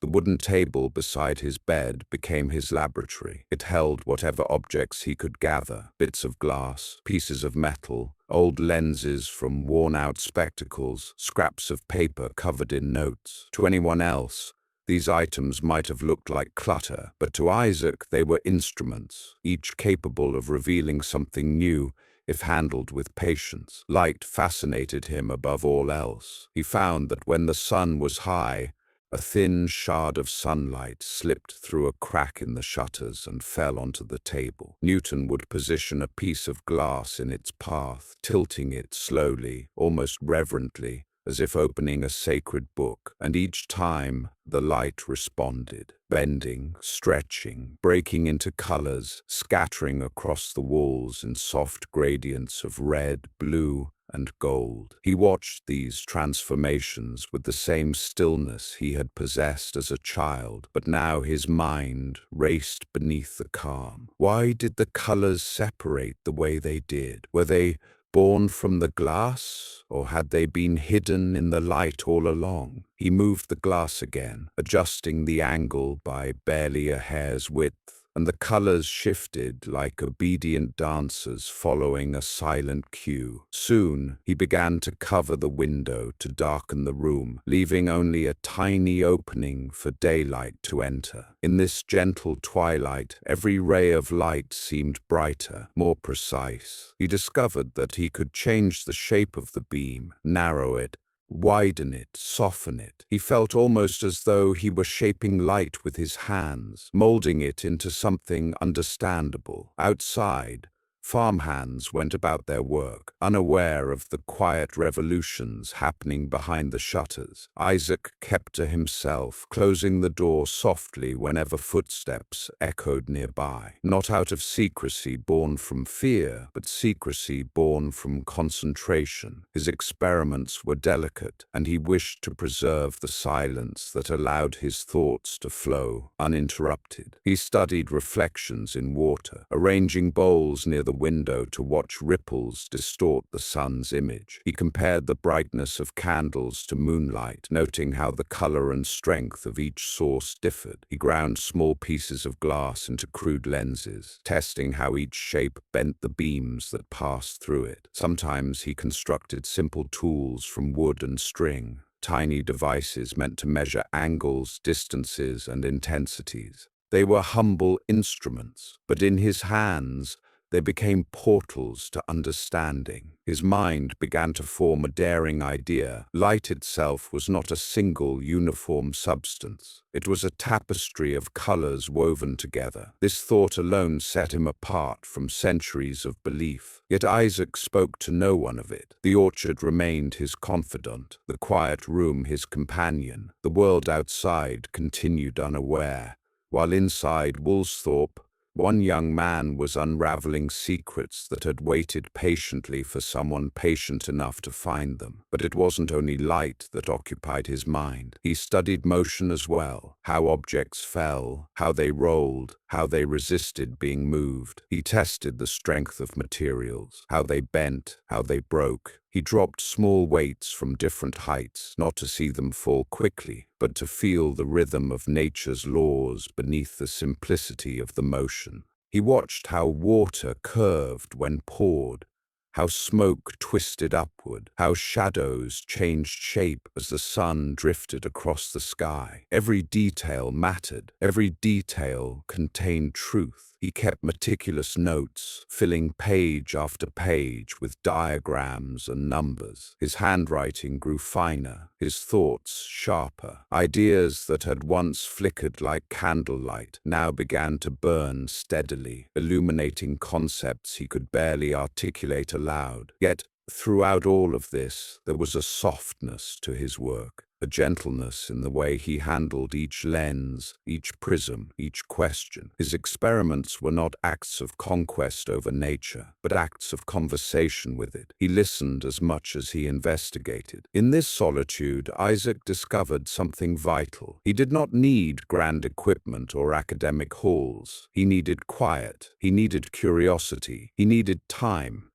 The wooden table beside his bed became his laboratory. It held whatever objects he could gather: bits of glass, pieces of metal, old lenses from worn-out spectacles, scraps of paper covered in notes. To anyone else, these items might have looked like clutter, but to Isaac they were instruments, each capable of revealing something new if handled with patience. Light fascinated him above all else. He found that when the sun was high, a thin shard of sunlight slipped through a crack in the shutters and fell onto the table. Newton would position a piece of glass in its path, tilting it slowly, almost reverently, as if opening a sacred book, and each time the light responded, bending, stretching, breaking into colors, scattering across the walls in soft gradients of red, blue, and gold. He watched these transformations with the same stillness he had possessed as a child, but now his mind raced beneath the calm. Why did the colors separate the way they did? Were they born from the glass, or had they been hidden in the light all along? He moved the glass again, adjusting the angle by barely a hair's width, and the colors shifted like obedient dancers following a silent cue. Soon, he began to cover the window to darken the room, leaving only a tiny opening for daylight to enter. In this gentle twilight, every ray of light seemed brighter, more precise. He discovered that he could change the shape of the beam, narrow it, widen it, soften it. He felt almost as though he were shaping light with his hands, molding it into something understandable. Outside, farmhands went about their work, unaware of the quiet revolutions happening behind the shutters. Isaac kept to himself, closing the door softly whenever footsteps echoed nearby. Not out of secrecy born from fear, but secrecy born from concentration. His experiments were delicate, and he wished to preserve the silence that allowed his thoughts to flow uninterrupted. He studied reflections in water, arranging bowls near the window to watch ripples distort the sun's image. He compared the brightness of candles to moonlight, noting how the color and strength of each source differed. He ground small pieces of glass into crude lenses, testing how each shape bent the beams that passed through it. Sometimes he constructed simple tools from wood and string, tiny devices meant to measure angles, distances, and intensities. They were humble instruments, but in his hands, They became portals to understanding. His mind began to form a daring idea. Light itself was not a single uniform substance. It was a tapestry of colors woven together. This thought alone set him apart from centuries of belief. Yet Isaac spoke to no one of it. The orchard remained his confidant, the quiet room his companion. The world outside continued unaware, while inside Woolsthorpe, one young man was unraveling secrets that had waited patiently for someone patient enough to find them. But it wasn't only light that occupied his mind. He studied motion as well, how objects fell, how they rolled, how they resisted being moved. He tested the strength of materials, how they bent, how they broke. He dropped small weights from different heights, not to see them fall quickly, but to feel the rhythm of nature's laws beneath the simplicity of the motion. He watched how water curved when poured, how smoke twisted upward, how shadows changed shape as the sun drifted across the sky. Every detail mattered. Every detail contained truth. He kept meticulous notes, filling page after page with diagrams and numbers. His handwriting grew finer, his thoughts sharper. Ideas that had once flickered like candlelight now began to burn steadily, illuminating concepts he could barely articulate aloud. Yet, throughout all of this, there was a softness to his work, a gentleness in the way he handled each lens, each prism, each question. His experiments were not acts of conquest over nature, but acts of conversation with it. He listened as much as he investigated. In this solitude, Isaac discovered something vital. He did not need grand equipment or academic halls. He needed quiet. He needed curiosity. He needed time.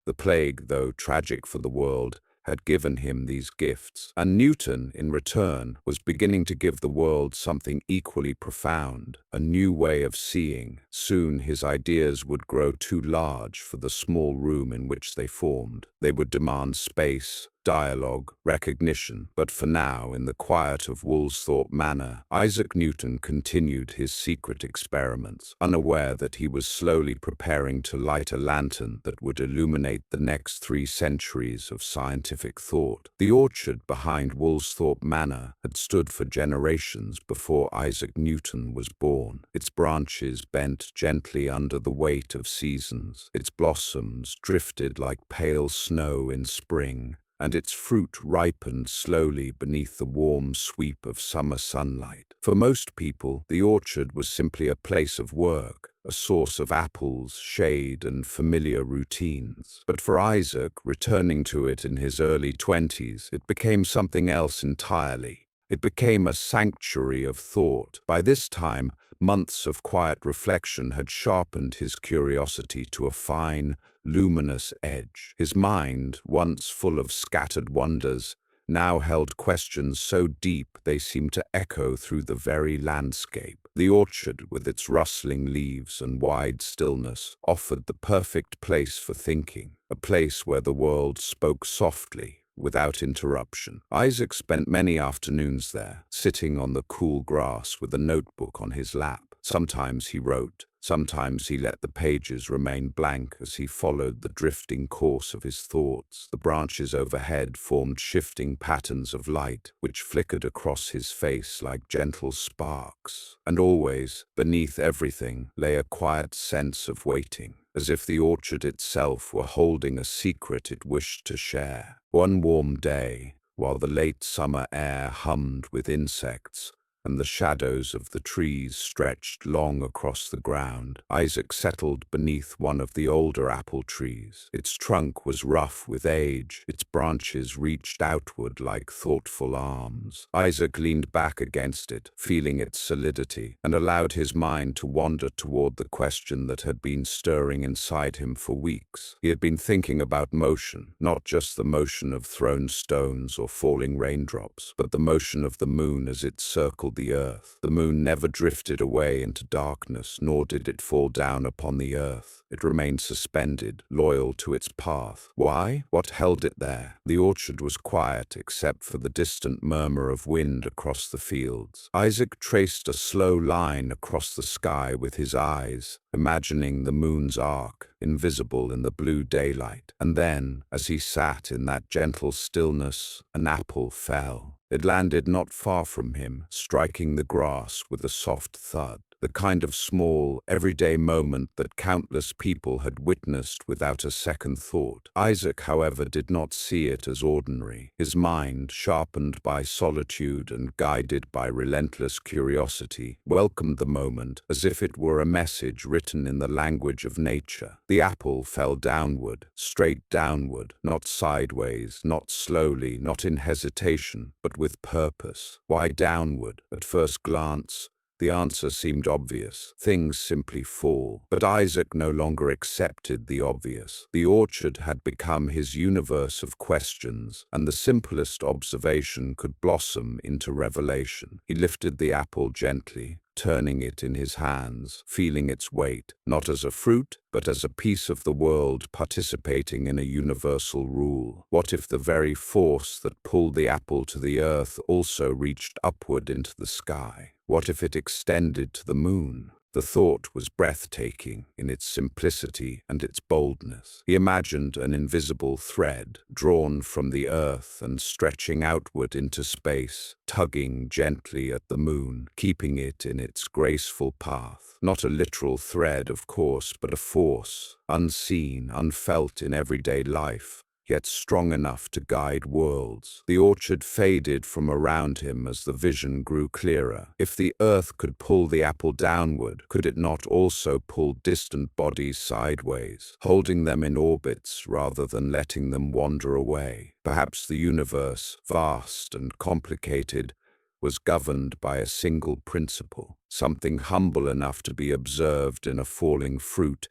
The plague, though tragic for the world, had given him these gifts, and Newton, in return, was beginning to give the world something equally profound, a new way of seeing. Soon his ideas would grow too large for the small room in which they formed. They would demand space, dialogue, recognition. But for now, in the quiet of Woolsthorpe Manor, Isaac Newton continued his secret experiments, unaware that he was slowly preparing to light a lantern that would illuminate the next 3 centuries of scientific thought. The orchard behind Woolsthorpe Manor had stood for generations before Isaac Newton was born. Its branches bent gently under the weight of seasons. Its blossoms drifted like pale snow in spring, and its fruit ripened slowly beneath the warm sweep of summer sunlight. For most people, the orchard was simply a place of work, a source of apples, shade, and familiar routines. But for Isaac, returning to it in his early 20s, it became something else entirely. It became a sanctuary of thought. By this time, months of quiet reflection had sharpened his curiosity to a fine, luminous edge. His mind, once full of scattered wonders, now held questions so deep they seemed to echo through the very landscape. The orchard, with its rustling leaves and wide stillness, offered the perfect place for thinking, a place where the world spoke softly, without interruption. Isaac spent many afternoons there, sitting on the cool grass with a notebook on his lap. Sometimes he wrote, sometimes he let the pages remain blank as he followed the drifting course of his thoughts. The branches overhead formed shifting patterns of light, which flickered across his face like gentle sparks. And always, beneath everything, lay a quiet sense of waiting, as if the orchard itself were holding a secret it wished to share. One warm day, while the late summer air hummed with insects, and the shadows of the trees stretched long across the ground, Isaac settled beneath one of the older apple trees. Its trunk was rough with age, its branches reached outward like thoughtful arms. Isaac leaned back against it, feeling its solidity, and allowed his mind to wander toward the question that had been stirring inside him for weeks. He had been thinking about motion, not just the motion of thrown stones or falling raindrops, but the motion of the moon as it circled the earth. The moon never drifted away into darkness, nor did it fall down upon the earth. It remained suspended, loyal to its path. Why? What held it there? The orchard was quiet except for the distant murmur of wind across the fields. Isaac traced a slow line across the sky with his eyes, imagining the moon's arc, invisible in the blue daylight. And then, as he sat in that gentle stillness, an apple fell. It landed not far from him, striking the grass with a soft thud. The kind of small, everyday moment that countless people had witnessed without a second thought. Isaac, however, did not see it as ordinary. His mind, sharpened by solitude and guided by relentless curiosity, welcomed the moment as if it were a message written in the language of nature. The apple fell downward, straight downward, not sideways, not slowly, not in hesitation, but with purpose. Why downward? At first glance, the answer seemed obvious. Things simply fall. But Isaac no longer accepted the obvious. The orchard had become his universe of questions, and the simplest observation could blossom into revelation. He lifted the apple gently, turning it in his hands, feeling its weight, not as a fruit, but as a piece of the world participating in a universal rule. What if the very force that pulled the apple to the earth also reached upward into the sky? What if it extended to the moon? The thought was breathtaking in its simplicity and its boldness. He imagined an invisible thread drawn from the earth and stretching outward into space, tugging gently at the moon, keeping it in its graceful path. Not a literal thread, of course, but a force, unseen, unfelt in everyday life, yet strong enough to guide worlds. The orchard faded from around him as the vision grew clearer. If the earth could pull the apple downward, could it not also pull distant bodies sideways, holding them in orbits rather than letting them wander away? Perhaps the universe, vast and complicated, was governed by a single principle, something humble enough to be observed in a falling fruit,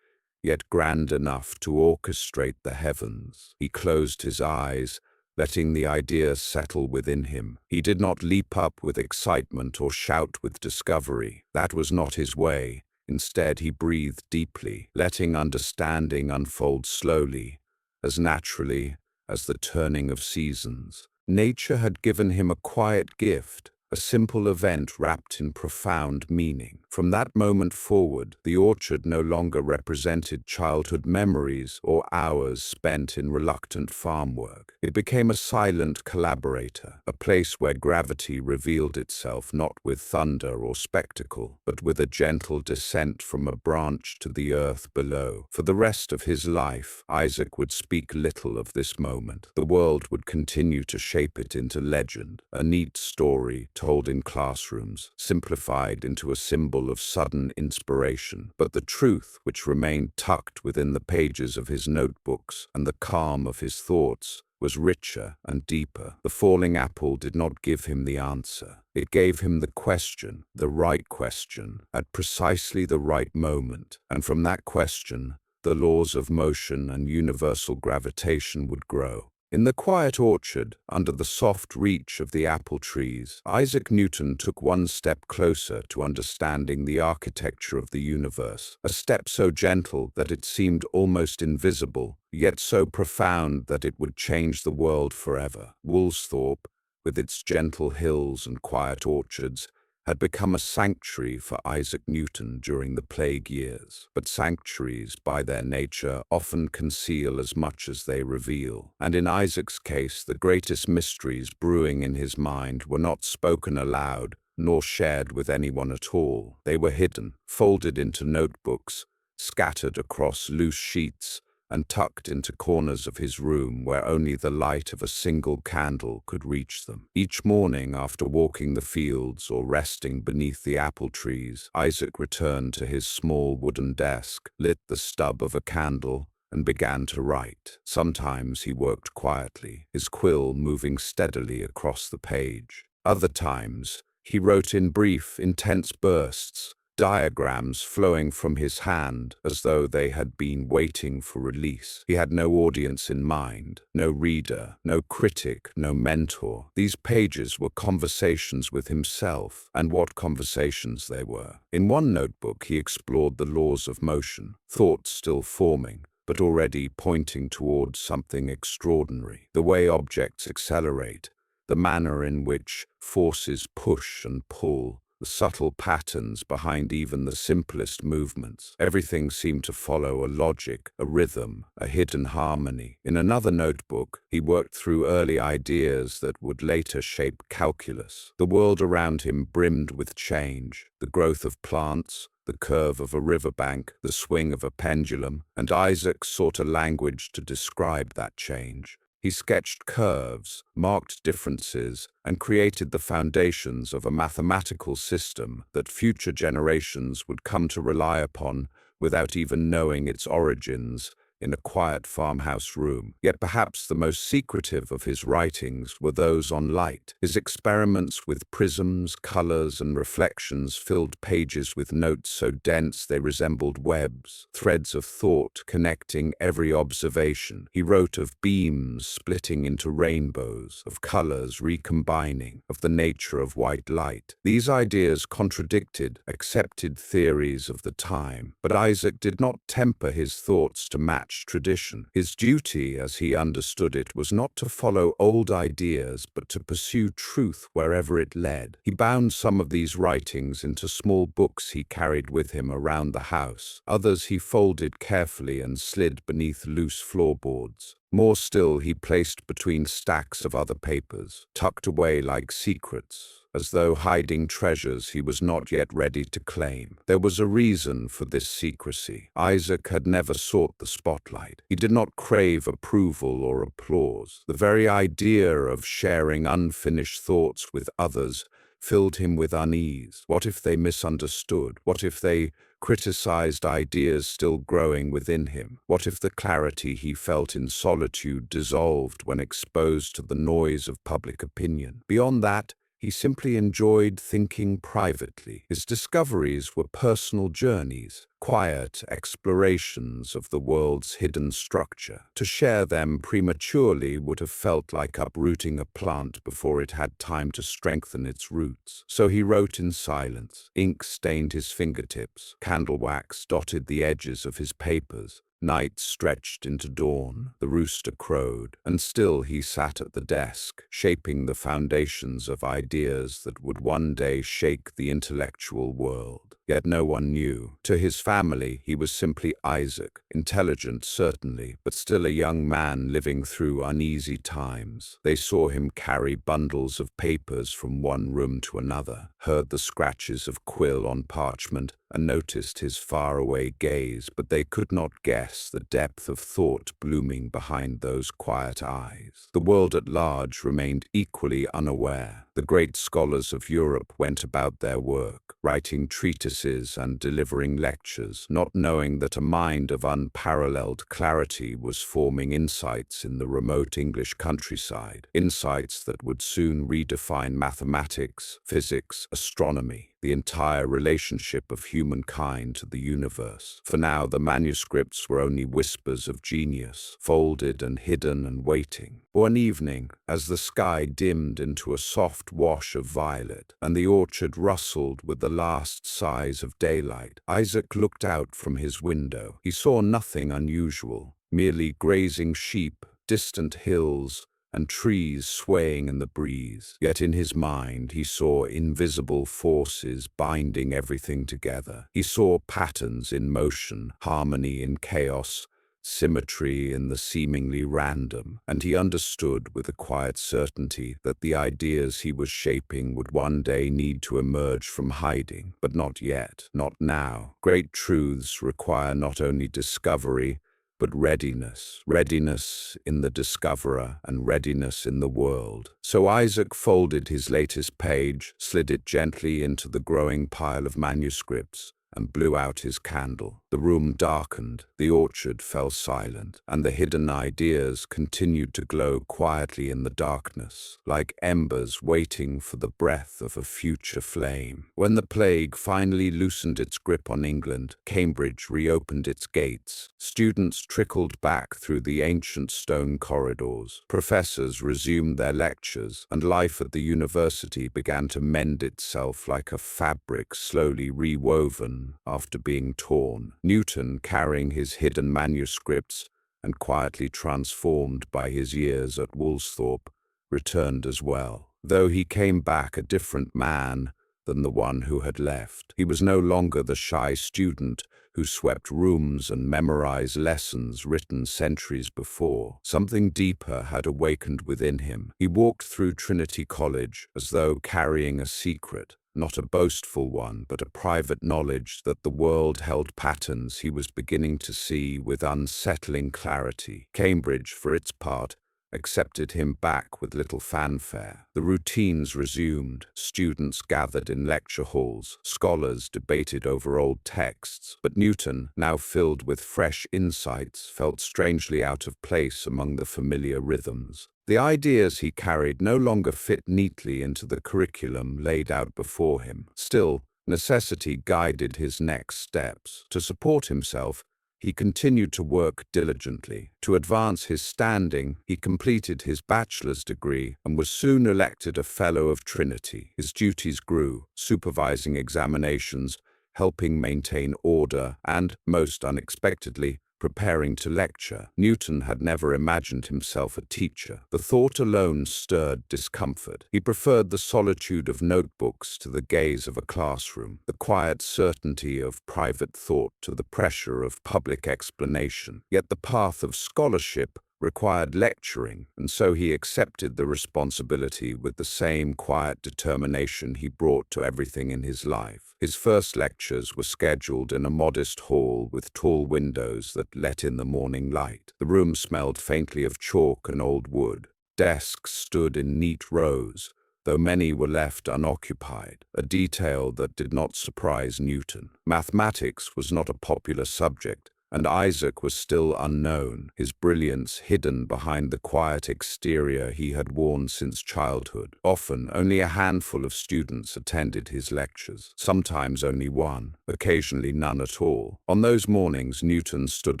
yet grand enough to orchestrate the heavens. He closed his eyes, letting the idea settle within him. He did not leap up with excitement or shout with discovery. That was not his way. Instead, he breathed deeply, letting understanding unfold slowly, as naturally as the turning of seasons. Nature had given him a quiet gift, a simple event wrapped in profound meaning. From that moment forward, the orchard no longer represented childhood memories or hours spent in reluctant farm work. It became a silent collaborator, a place where gravity revealed itself not with thunder or spectacle, but with a gentle descent from a branch to the earth below. For the rest of his life, Isaac would speak little of this moment. The world would continue to shape it into legend, a neat story told in classrooms, simplified into a symbol of sudden inspiration. But the truth, which remained tucked within the pages of his notebooks and the calm of his thoughts, was richer and deeper. The falling apple did not give him the answer. It gave him the question, the right question, at precisely the right moment. And from that question, the laws of motion and universal gravitation would grow. In the quiet orchard, under the soft reach of the apple trees, Isaac Newton took one step closer to understanding the architecture of the universe, a step so gentle that it seemed almost invisible, yet so profound that it would change the world forever. Woolsthorpe, with its gentle hills and quiet orchards, had become a sanctuary for Isaac Newton during the plague years. But sanctuaries, by their nature, often conceal as much as they reveal. And in Isaac's case, the greatest mysteries brewing in his mind were not spoken aloud, nor shared with anyone at all. They were hidden, folded into notebooks, scattered across loose sheets, and tucked into corners of his room where only the light of a single candle could reach them. Each morning, after walking the fields or resting beneath the apple trees, Isaac returned to his small wooden desk, lit the stub of a candle, and began to write. Sometimes he worked quietly, his quill moving steadily across the page. Other times, he wrote in brief, intense bursts, diagrams flowing from his hand as though they had been waiting for release. He had no audience in mind, no reader, no critic, no mentor. These pages were conversations with himself, and what conversations they were. In one notebook, he explored the laws of motion, thoughts still forming, but already pointing towards something extraordinary. The way objects accelerate, the manner in which forces push and pull, the subtle patterns behind even the simplest movements. Everything seemed to follow a logic, a rhythm, a hidden harmony. In another notebook, he worked through early ideas that would later shape calculus. The world around him brimmed with change, the growth of plants, the curve of a riverbank, the swing of a pendulum, and Isaac sought a language to describe that change. He sketched curves, marked differences, and created the foundations of a mathematical system that future generations would come to rely upon without even knowing its origins in a quiet farmhouse room. Yet perhaps the most secretive of his writings were those on light. His experiments with prisms, colors, and reflections filled pages with notes so dense they resembled webs, threads of thought connecting every observation. He wrote of beams splitting into rainbows, of colors recombining, of the nature of white light. These ideas contradicted accepted theories of the time, but Isaac did not temper his thoughts to match tradition. His duty, as he understood it, was not to follow old ideas, but to pursue truth wherever it led. He bound some of these writings into small books he carried with him around the house. Others he folded carefully and slid beneath loose floorboards. More still, he placed between stacks of other papers, tucked away like secrets, as though hiding treasures he was not yet ready to claim. There was a reason for this secrecy. Isaac had never sought the spotlight. He did not crave approval or applause. The very idea of sharing unfinished thoughts with others filled him with unease. What if they misunderstood? What if they criticized ideas still growing within him? What if the clarity he felt in solitude dissolved when exposed to the noise of public opinion? Beyond that, he simply enjoyed thinking privately. His discoveries were personal journeys, quiet explorations of the world's hidden structure. To share them prematurely would have felt like uprooting a plant before it had time to strengthen its roots. So he wrote in silence. Ink stained his fingertips. Candle wax dotted the edges of his papers. Night stretched into dawn, the rooster crowed, and still he sat at the desk, shaping the foundations of ideas that would one day shake the intellectual world. Yet no one knew. To his family, he was simply Isaac, intelligent certainly, but still a young man living through uneasy times. They saw him carry bundles of papers from one room to another, heard the scratches of quill on parchment, and noticed his faraway gaze, but they could not guess the depth of thought blooming behind those quiet eyes. The world at large remained equally unaware. The great scholars of Europe went about their work, writing treatises and delivering lectures, not knowing that a mind of unparalleled clarity was forming insights in the remote English countryside, insights that would soon redefine mathematics, physics, astronomy, the entire relationship of humankind to the universe. For now, the manuscripts were only whispers of genius, folded and hidden and waiting. One evening, as the sky dimmed into a soft wash of violet, and the orchard rustled with the last sighs of daylight, Isaac looked out from his window. He saw nothing unusual, merely grazing sheep, distant hills, and trees swaying in the breeze. Yet in his mind he saw invisible forces binding everything together. He saw patterns in motion, harmony in chaos, symmetry in the seemingly random, and he understood with a quiet certainty that the ideas he was shaping would one day need to emerge from hiding, but not yet, not now. Great truths require not only discovery, but readiness in the discoverer and readiness in the world. So Isaac folded his latest page, slid it gently into the growing pile of manuscripts, and blew out his candle. The room darkened, the orchard fell silent, and the hidden ideas continued to glow quietly in the darkness, like embers waiting for the breath of a future flame. When the plague finally loosened its grip on England, Cambridge reopened its gates. Students trickled back through the ancient stone corridors. Professors resumed their lectures, and life at the university began to mend itself like a fabric slowly rewoven after being torn. Newton, carrying his hidden manuscripts and quietly transformed by his years at Woolsthorpe, returned as well. Though he came back a different man than the one who had left. He was no longer the shy student who swept rooms and memorized lessons written centuries before. Something deeper had awakened within him. He walked through Trinity College as though carrying a secret, not a boastful one, but a private knowledge that the world held patterns he was beginning to see with unsettling clarity. Cambridge, for its part, accepted him back with little fanfare. The routines resumed. Students gathered in lecture halls. Scholars debated over old texts. But Newton, now filled with fresh insights, felt strangely out of place among the familiar rhythms. The ideas he carried no longer fit neatly into the curriculum laid out before him. Still, necessity guided his next steps. To support himself, he continued to work diligently. To advance his standing, he completed his bachelor's degree and was soon elected a Fellow of Trinity. His duties grew, supervising examinations, helping maintain order, and, most unexpectedly, preparing to lecture. Newton had never imagined himself a teacher. The thought alone stirred discomfort. He preferred the solitude of notebooks to the gaze of a classroom, the quiet certainty of private thought to the pressure of public explanation. Yet the path of scholarship required lecturing, and so he accepted the responsibility with the same quiet determination he brought to everything in his life. His first lectures were scheduled in a modest hall with tall windows that let in the morning light. The room smelled faintly of chalk and old wood. Desks stood in neat rows, though many were left unoccupied, a detail that did not surprise Newton. Mathematics was not a popular subject, and Isaac was still unknown, his brilliance hidden behind the quiet exterior he had worn since childhood. Often, only a handful of students attended his lectures, sometimes only one, occasionally none at all. On those mornings, Newton stood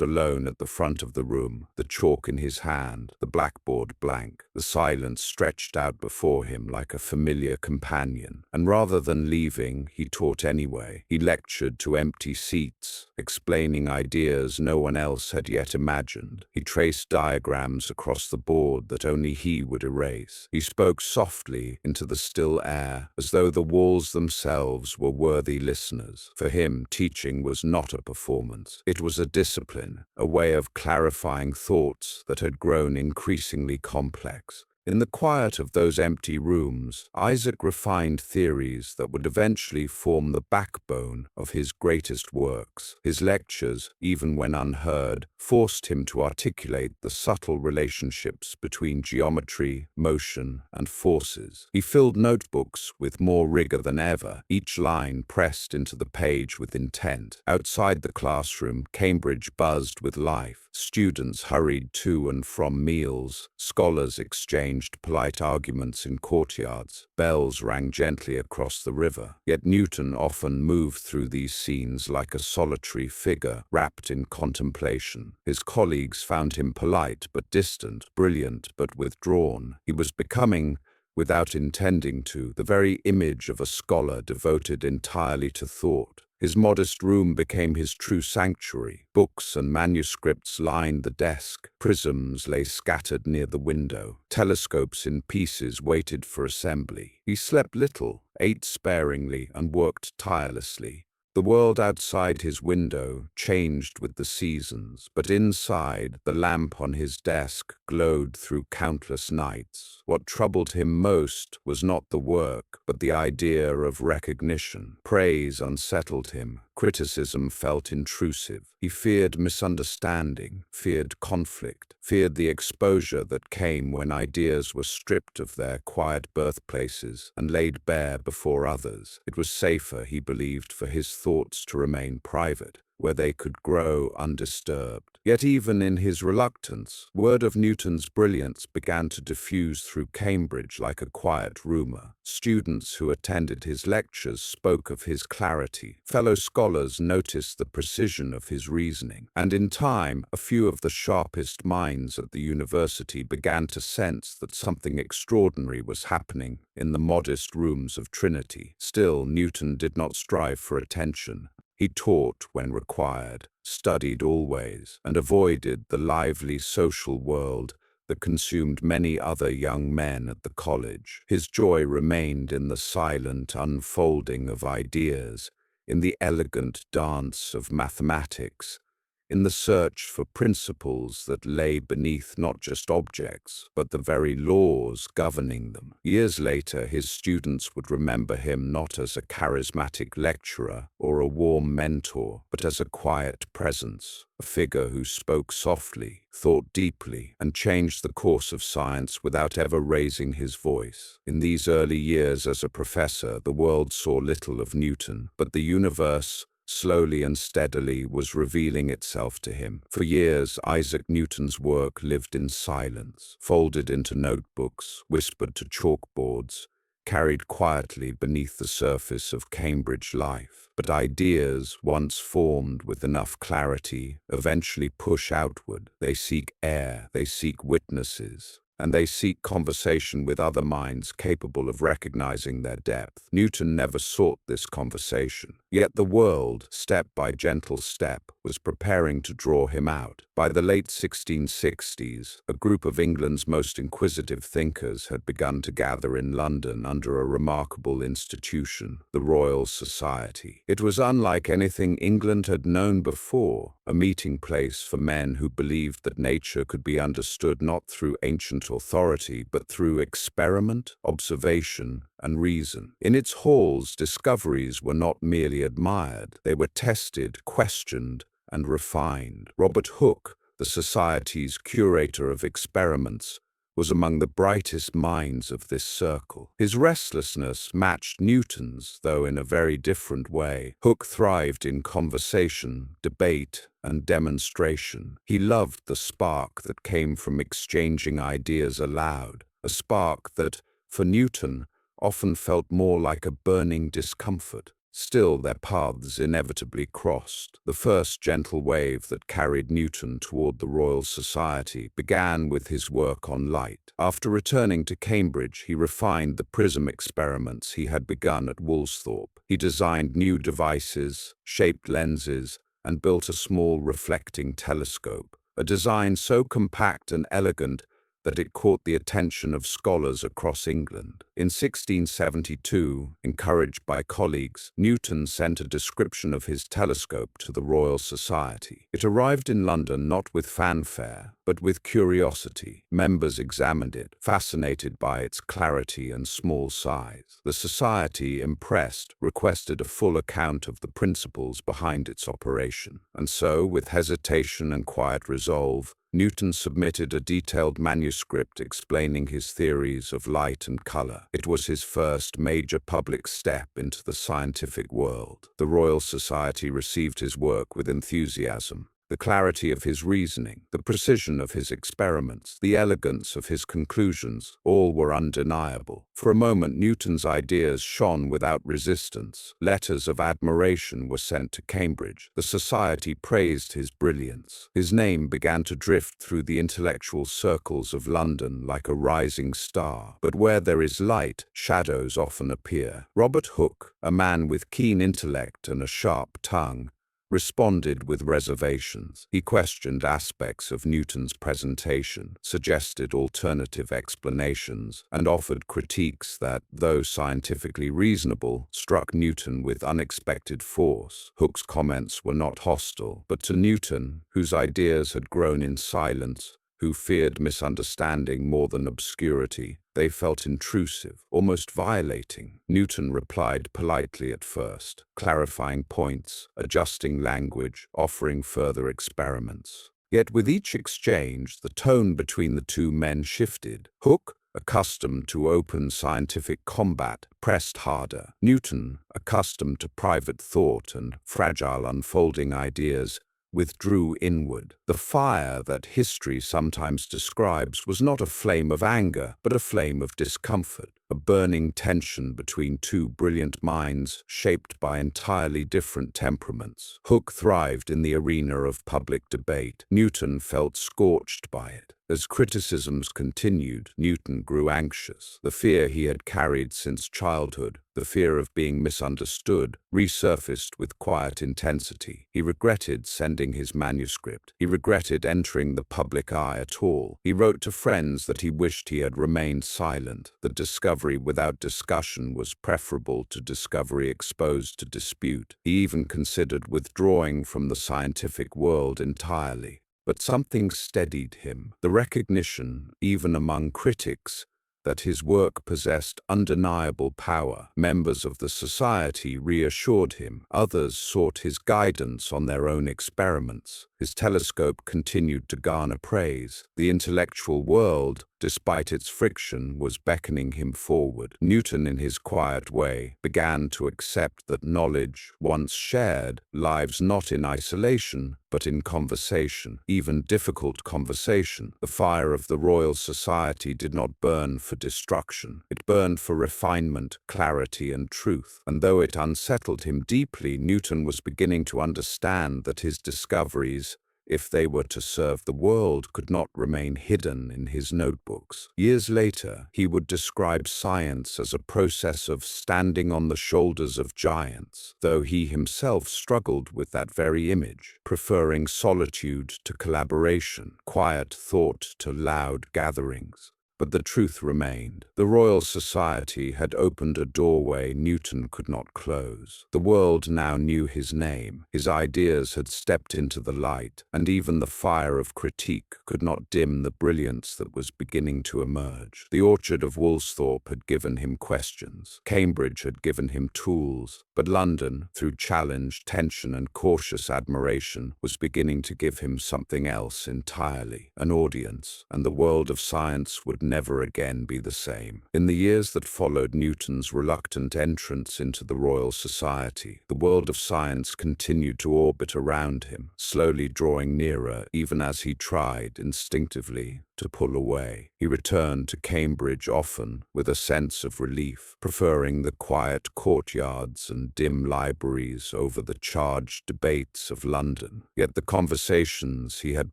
alone at the front of the room, the chalk in his hand, the blackboard blank. The silence stretched out before him like a familiar companion, and rather than leaving, he taught anyway. He lectured to empty seats, explaining ideas no one else had yet imagined. He traced diagrams across the board that only he would erase. He spoke softly into the still air, as though the walls themselves were worthy listeners. For him, teaching was not a performance. It was a discipline, a way of clarifying thoughts that had grown increasingly complex. In the quiet of those empty rooms, Isaac refined theories that would eventually form the backbone of his greatest works. His lectures, even when unheard, forced him to articulate the subtle relationships between geometry, motion, and forces. He filled notebooks with more rigor than ever, each line pressed into the page with intent. Outside the classroom, Cambridge buzzed with life. Students hurried to and from meals. Scholars exchanged polite arguments in courtyards. Bells rang gently across the river. Yet Newton often moved through these scenes like a solitary figure, wrapped in contemplation. His colleagues found him polite but distant, brilliant but withdrawn. He was becoming, without intending to, the very image of a scholar devoted entirely to thought. His modest room became his true sanctuary. Books and manuscripts lined the desk. Prisms lay scattered near the window. Telescopes in pieces waited for assembly. He slept little, ate sparingly, and worked tirelessly. The world outside his window changed with the seasons, but inside, the lamp on his desk glowed through countless nights. What troubled him most was not the work, but the idea of recognition. Praise unsettled him. Criticism felt intrusive. He feared misunderstanding, feared conflict, feared the exposure that came when ideas were stripped of their quiet birthplaces and laid bare before others. It was safer, he believed, for his thoughts to remain private, where they could grow undisturbed. Yet even in his reluctance, word of Newton's brilliance began to diffuse through Cambridge like a quiet rumor. Students who attended his lectures spoke of his clarity. Fellow scholars noticed the precision of his reasoning. And in time, a few of the sharpest minds at the university began to sense that something extraordinary was happening in the modest rooms of Trinity. Still, Newton did not strive for attention. He taught when required, studied always, and avoided the lively social world that consumed many other young men at the college. His joy remained in the silent unfolding of ideas, in the elegant dance of mathematics, in the search for principles that lay beneath not just objects, but the very laws governing them. Years later, his students would remember him not as a charismatic lecturer or a warm mentor, but as a quiet presence, a figure who spoke softly, thought deeply, and changed the course of science without ever raising his voice. In these early years as a professor, the world saw little of Newton, but the universe, slowly and steadily, was revealing itself to him. For years, Isaac Newton's work lived in silence, folded into notebooks, whispered to chalkboards, carried quietly beneath the surface of Cambridge life. But ideas, once formed with enough clarity, eventually push outward. They seek air, they seek witnesses, and they seek conversation with other minds capable of recognizing their depth. Newton never sought this conversation, yet the world, step by gentle step, was preparing to draw him out. By the late 1660s, a group of England's most inquisitive thinkers had begun to gather in London under a remarkable institution, the Royal Society. It was unlike anything England had known before, a meeting place for men who believed that nature could be understood not through ancient authority, but through experiment, observation, and reason. In its halls, discoveries were not merely admired, they were tested, questioned, and refined. Robert Hooke, the Society's curator of experiments, was among the brightest minds of this circle. His restlessness matched Newton's, though in a very different way. Hooke thrived in conversation, debate, and demonstration. He loved the spark that came from exchanging ideas aloud, a spark that, for Newton, often felt more like a burning discomfort. Still, their paths inevitably crossed. The first gentle wave that carried Newton toward the Royal Society began with his work on light. After returning to Cambridge, he refined the prism experiments he had begun at Woolsthorpe. He designed new devices, shaped lenses, and built a small reflecting telescope, a design so compact and elegant that it caught the attention of scholars across England. In 1672, encouraged by colleagues, Newton sent a description of his telescope to the Royal Society. It arrived in London not with fanfare, but with curiosity. Members examined it, fascinated by its clarity and small size. The Society, impressed, requested a full account of the principles behind its operation. And so, with hesitation and quiet resolve, Newton submitted a detailed manuscript explaining his theories of light and color. It was his first major public step into the scientific world. The Royal Society received his work with enthusiasm. The clarity of his reasoning, the precision of his experiments, the elegance of his conclusions, all were undeniable. For a moment, Newton's ideas shone without resistance. Letters of admiration were sent to Cambridge. The Society praised his brilliance. His name began to drift through the intellectual circles of London like a rising star. But where there is light, shadows often appear. Robert Hooke, a man with keen intellect and a sharp tongue, responded with reservations. He questioned aspects of Newton's presentation, suggested alternative explanations, and offered critiques that, though scientifically reasonable, struck Newton with unexpected force. Hooke's comments were not hostile, but to Newton, whose ideas had grown in silence, who feared misunderstanding more than obscurity. They felt intrusive, almost violating. Newton replied politely at first, clarifying points, adjusting language, offering further experiments. Yet with each exchange, the tone between the two men shifted. Hooke, accustomed to open scientific combat, pressed harder. Newton, accustomed to private thought and fragile unfolding ideas, withdrew inward. The fire that history sometimes describes was not a flame of anger, but a flame of discomfort, a burning tension between two brilliant minds shaped by entirely different temperaments. Hooke thrived in the arena of public debate. Newton felt scorched by it. As criticisms continued, Newton grew anxious. The fear he had carried since childhood, the fear of being misunderstood, resurfaced with quiet intensity. He regretted sending his manuscript. He regretted entering the public eye at all. He wrote to friends that he wished he had remained silent. The discovery without discussion was preferable to discovery exposed to dispute. He even considered withdrawing from the scientific world entirely. But something steadied him, the recognition, even among critics, that his work possessed undeniable power. Members of the society reassured him. Others sought his guidance on their own experiments. His telescope continued to garner praise. The intellectual world, despite its friction, was beckoning him forward. Newton, in his quiet way, began to accept that knowledge, once shared, lives not in isolation, but in conversation, even difficult conversation. The fire of the Royal Society did not burn for destruction. It burned for refinement, clarity, and truth. And though it unsettled him deeply, Newton was beginning to understand that his discoveries, if they were to serve the world, could not remain hidden in his notebooks. Years later, he would describe science as a process of standing on the shoulders of giants, though he himself struggled with that very image, preferring solitude to collaboration, quiet thought to loud gatherings. But the truth remained. The Royal Society had opened a doorway Newton could not close. The world now knew his name. His ideas had stepped into the light, and even the fire of critique could not dim the brilliance that was beginning to emerge. The orchard of Woolsthorpe had given him questions. Cambridge had given him tools. But London, through challenge, tension, and cautious admiration, was beginning to give him something else entirely, an audience, and the world of science would never again be the same. In the years that followed Newton's reluctant entrance into the Royal Society, the world of science continued to orbit around him, slowly drawing nearer even as he tried, instinctively, to pull away. He returned to Cambridge often with a sense of relief, preferring the quiet courtyards and dim libraries over the charged debates of London. Yet the conversations he had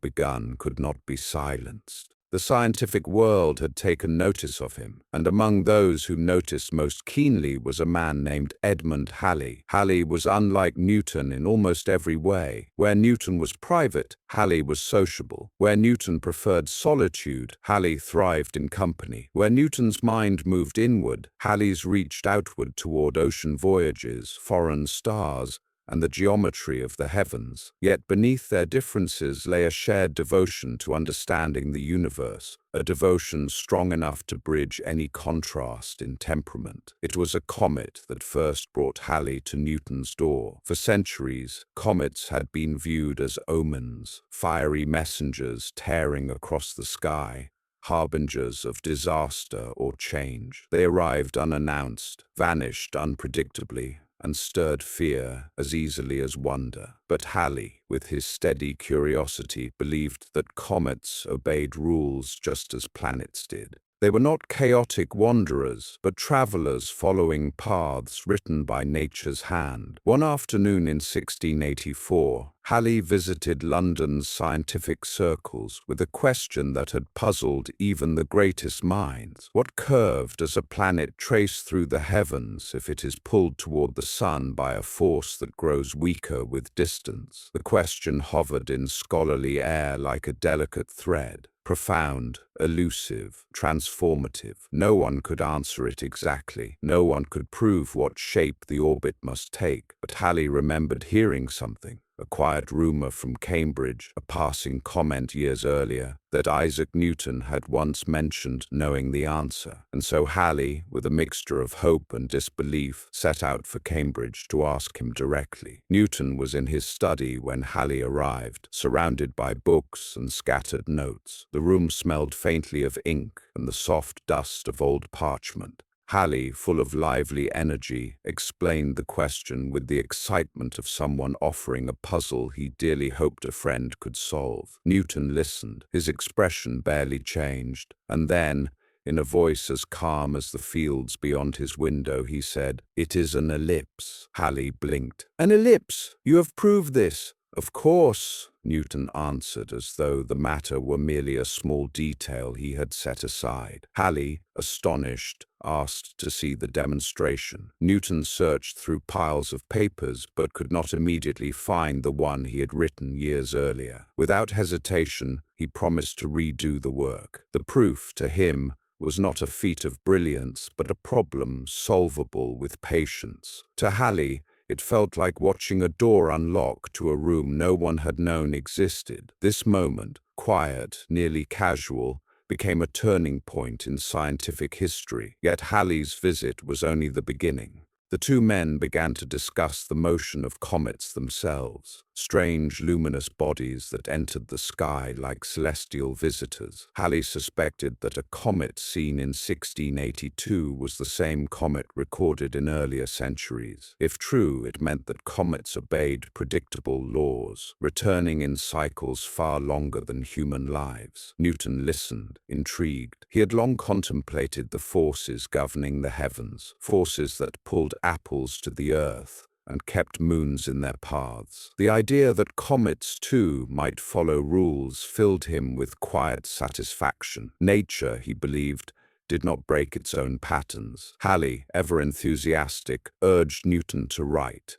begun could not be silenced. The scientific world had taken notice of him, and among those who noticed most keenly was a man named Edmund Halley. Halley was unlike Newton in almost every way. Where Newton was private, Halley was sociable. Where Newton preferred solitude, Halley thrived in company. Where Newton's mind moved inward, Halley's reached outward toward ocean voyages, foreign stars, and the geometry of the heavens. Yet beneath their differences lay a shared devotion to understanding the universe, a devotion strong enough to bridge any contrast in temperament. It was a comet that first brought Halley to Newton's door. For centuries, comets had been viewed as omens, fiery messengers tearing across the sky, harbingers of disaster or change. They arrived unannounced, vanished unpredictably, and stirred fear as easily as wonder. But Halley, with his steady curiosity, believed that comets obeyed rules just as planets did. They were not chaotic wanderers, but travelers following paths written by nature's hand. One afternoon in 1684, Halley visited London's scientific circles with a question that had puzzled even the greatest minds. What curve does a planet trace through the heavens if it is pulled toward the sun by a force that grows weaker with distance? The question hovered in scholarly air like a delicate thread. Profound, elusive, transformative. No one could answer it exactly. No one could prove what shape the orbit must take. But Halley remembered hearing something. a quiet rumor from Cambridge, a passing comment years earlier, that Isaac Newton had once mentioned knowing the answer. And so Halley, with a mixture of hope and disbelief, set out for Cambridge to ask him directly. Newton was in his study when Halley arrived, surrounded by books and scattered notes. The room smelled faintly of ink and the soft dust of old parchment. Halley, full of lively energy, explained the question with the excitement of someone offering a puzzle he dearly hoped a friend could solve. Newton listened, his expression barely changed, and then, in a voice as calm as the fields beyond his window, he said, "It is an ellipse." Halley blinked. "An ellipse? You have proved this?" "Of course," Newton answered, as though the matter were merely a small detail he had set aside. Halley, astonished, asked to see the demonstration. Newton searched through piles of papers but could not immediately find the one he had written years earlier. Without hesitation, he promised to redo the work. The proof, to him, was not a feat of brilliance, but a problem solvable with patience. To Halley, it felt like watching a door unlock to a room no one had known existed. This moment, quiet, nearly casual, became a turning point in scientific history. Yet Halley's visit was only the beginning. The two men began to discuss the motion of comets themselves, strange luminous bodies that entered the sky like celestial visitors. Halley suspected that a comet seen in 1682 was the same comet recorded in earlier centuries. If true, it meant that comets obeyed predictable laws, returning in cycles far longer than human lives. Newton listened, intrigued. He had long contemplated the forces governing the heavens, forces that pulled apples to the earth and kept moons in their paths. The idea that comets, too, might follow rules filled him with quiet satisfaction. Nature, he believed, did not break its own patterns. Halley, ever enthusiastic, urged Newton to write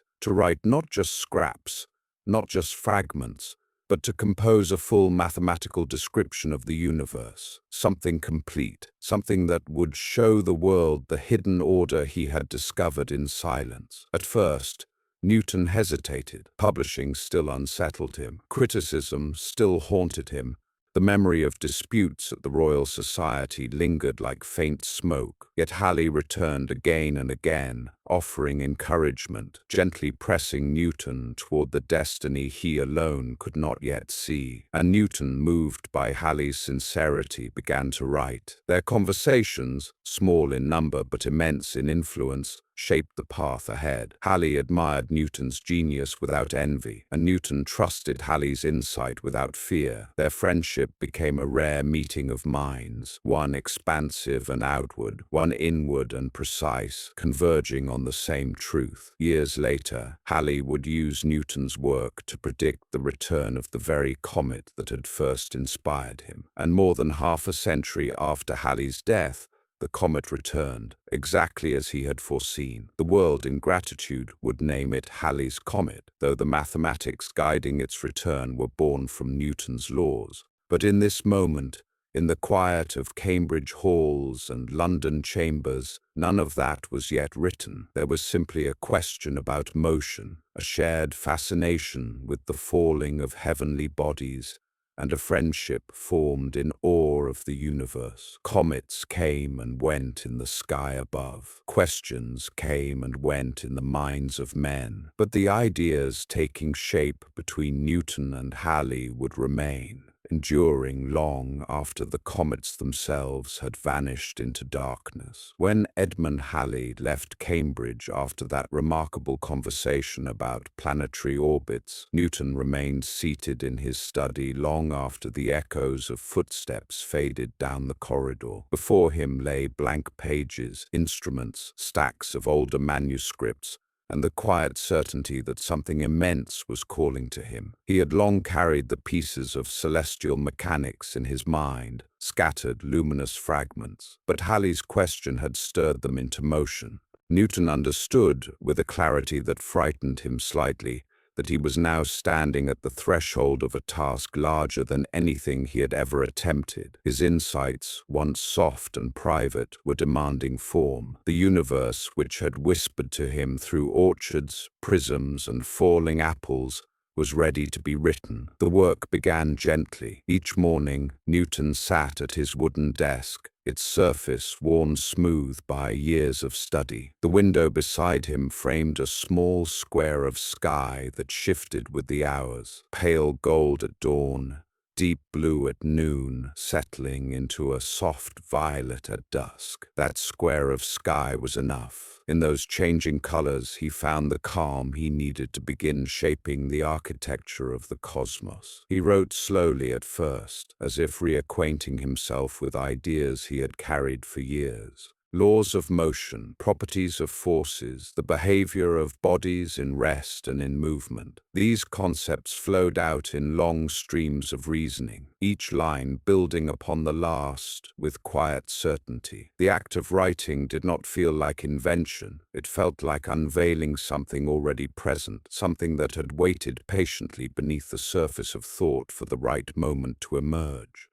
not just scraps, not just fragments, but to compose a full mathematical description of the universe, something complete, something that would show the world the hidden order he had discovered in silence. At first, Newton hesitated. Publishing still unsettled him. Criticism still haunted him. The memory of disputes at the Royal Society lingered like faint smoke. Yet Halley returned again and again, offering encouragement, gently pressing Newton toward the destiny he alone could not yet see. And Newton, moved by Halley's sincerity, began to write. Their conversations, small in number but immense in influence, shaped the path ahead. Halley admired Newton's genius without envy, and Newton trusted Halley's insight without fear. Their friendship became a rare meeting of minds, one expansive and outward, one inward and precise, converging on the same truth. Years later, Halley would use Newton's work to predict the return of the very comet that had first inspired him. And more than half a century after Halley's death, the comet returned, exactly as he had foreseen. The world, in gratitude, would name it Halley's Comet, though the mathematics guiding its return were born from Newton's laws. But in this moment, in the quiet of Cambridge halls and London chambers, none of that was yet written. There was simply a question about motion, a shared fascination with the falling of heavenly bodies, and a friendship formed in awe of the universe. Comets came and went in the sky above. Questions came and went in the minds of men. But the ideas taking shape between Newton and Halley would remain, enduring long after the comets themselves had vanished into darkness. When Edmund Halley left Cambridge after that remarkable conversation about planetary orbits, Newton remained seated in his study long after the echoes of footsteps faded down the corridor. Before him lay blank pages, instruments, stacks of older manuscripts, and the quiet certainty that something immense was calling to him. He had long carried the pieces of celestial mechanics in his mind, scattered luminous fragments, but Halley's question had stirred them into motion. Newton understood, with a clarity that frightened him slightly, that he was now standing at the threshold of a task larger than anything he had ever attempted. His insights, once soft and private, were demanding form. The universe, which had whispered to him through orchards, prisms, and falling apples, was ready to be written. The work began gently. Each morning, Newton sat at his wooden desk, its surface worn smooth by years of study. The window beside him framed a small square of sky that shifted with the hours, pale gold at dawn, deep blue at noon, settling into a soft violet at dusk. That square of sky was enough. In those changing colors, he found the calm he needed to begin shaping the architecture of the cosmos. He wrote slowly at first, as if reacquainting himself with ideas he had carried for years. Laws of motion, properties of forces, the behavior of bodies in rest and in movement. These concepts flowed out in long streams of reasoning, each line building upon the last with quiet certainty. The act of writing did not feel like invention. It felt like unveiling something already present, something that had waited patiently beneath the surface of thought for the right moment to emerge.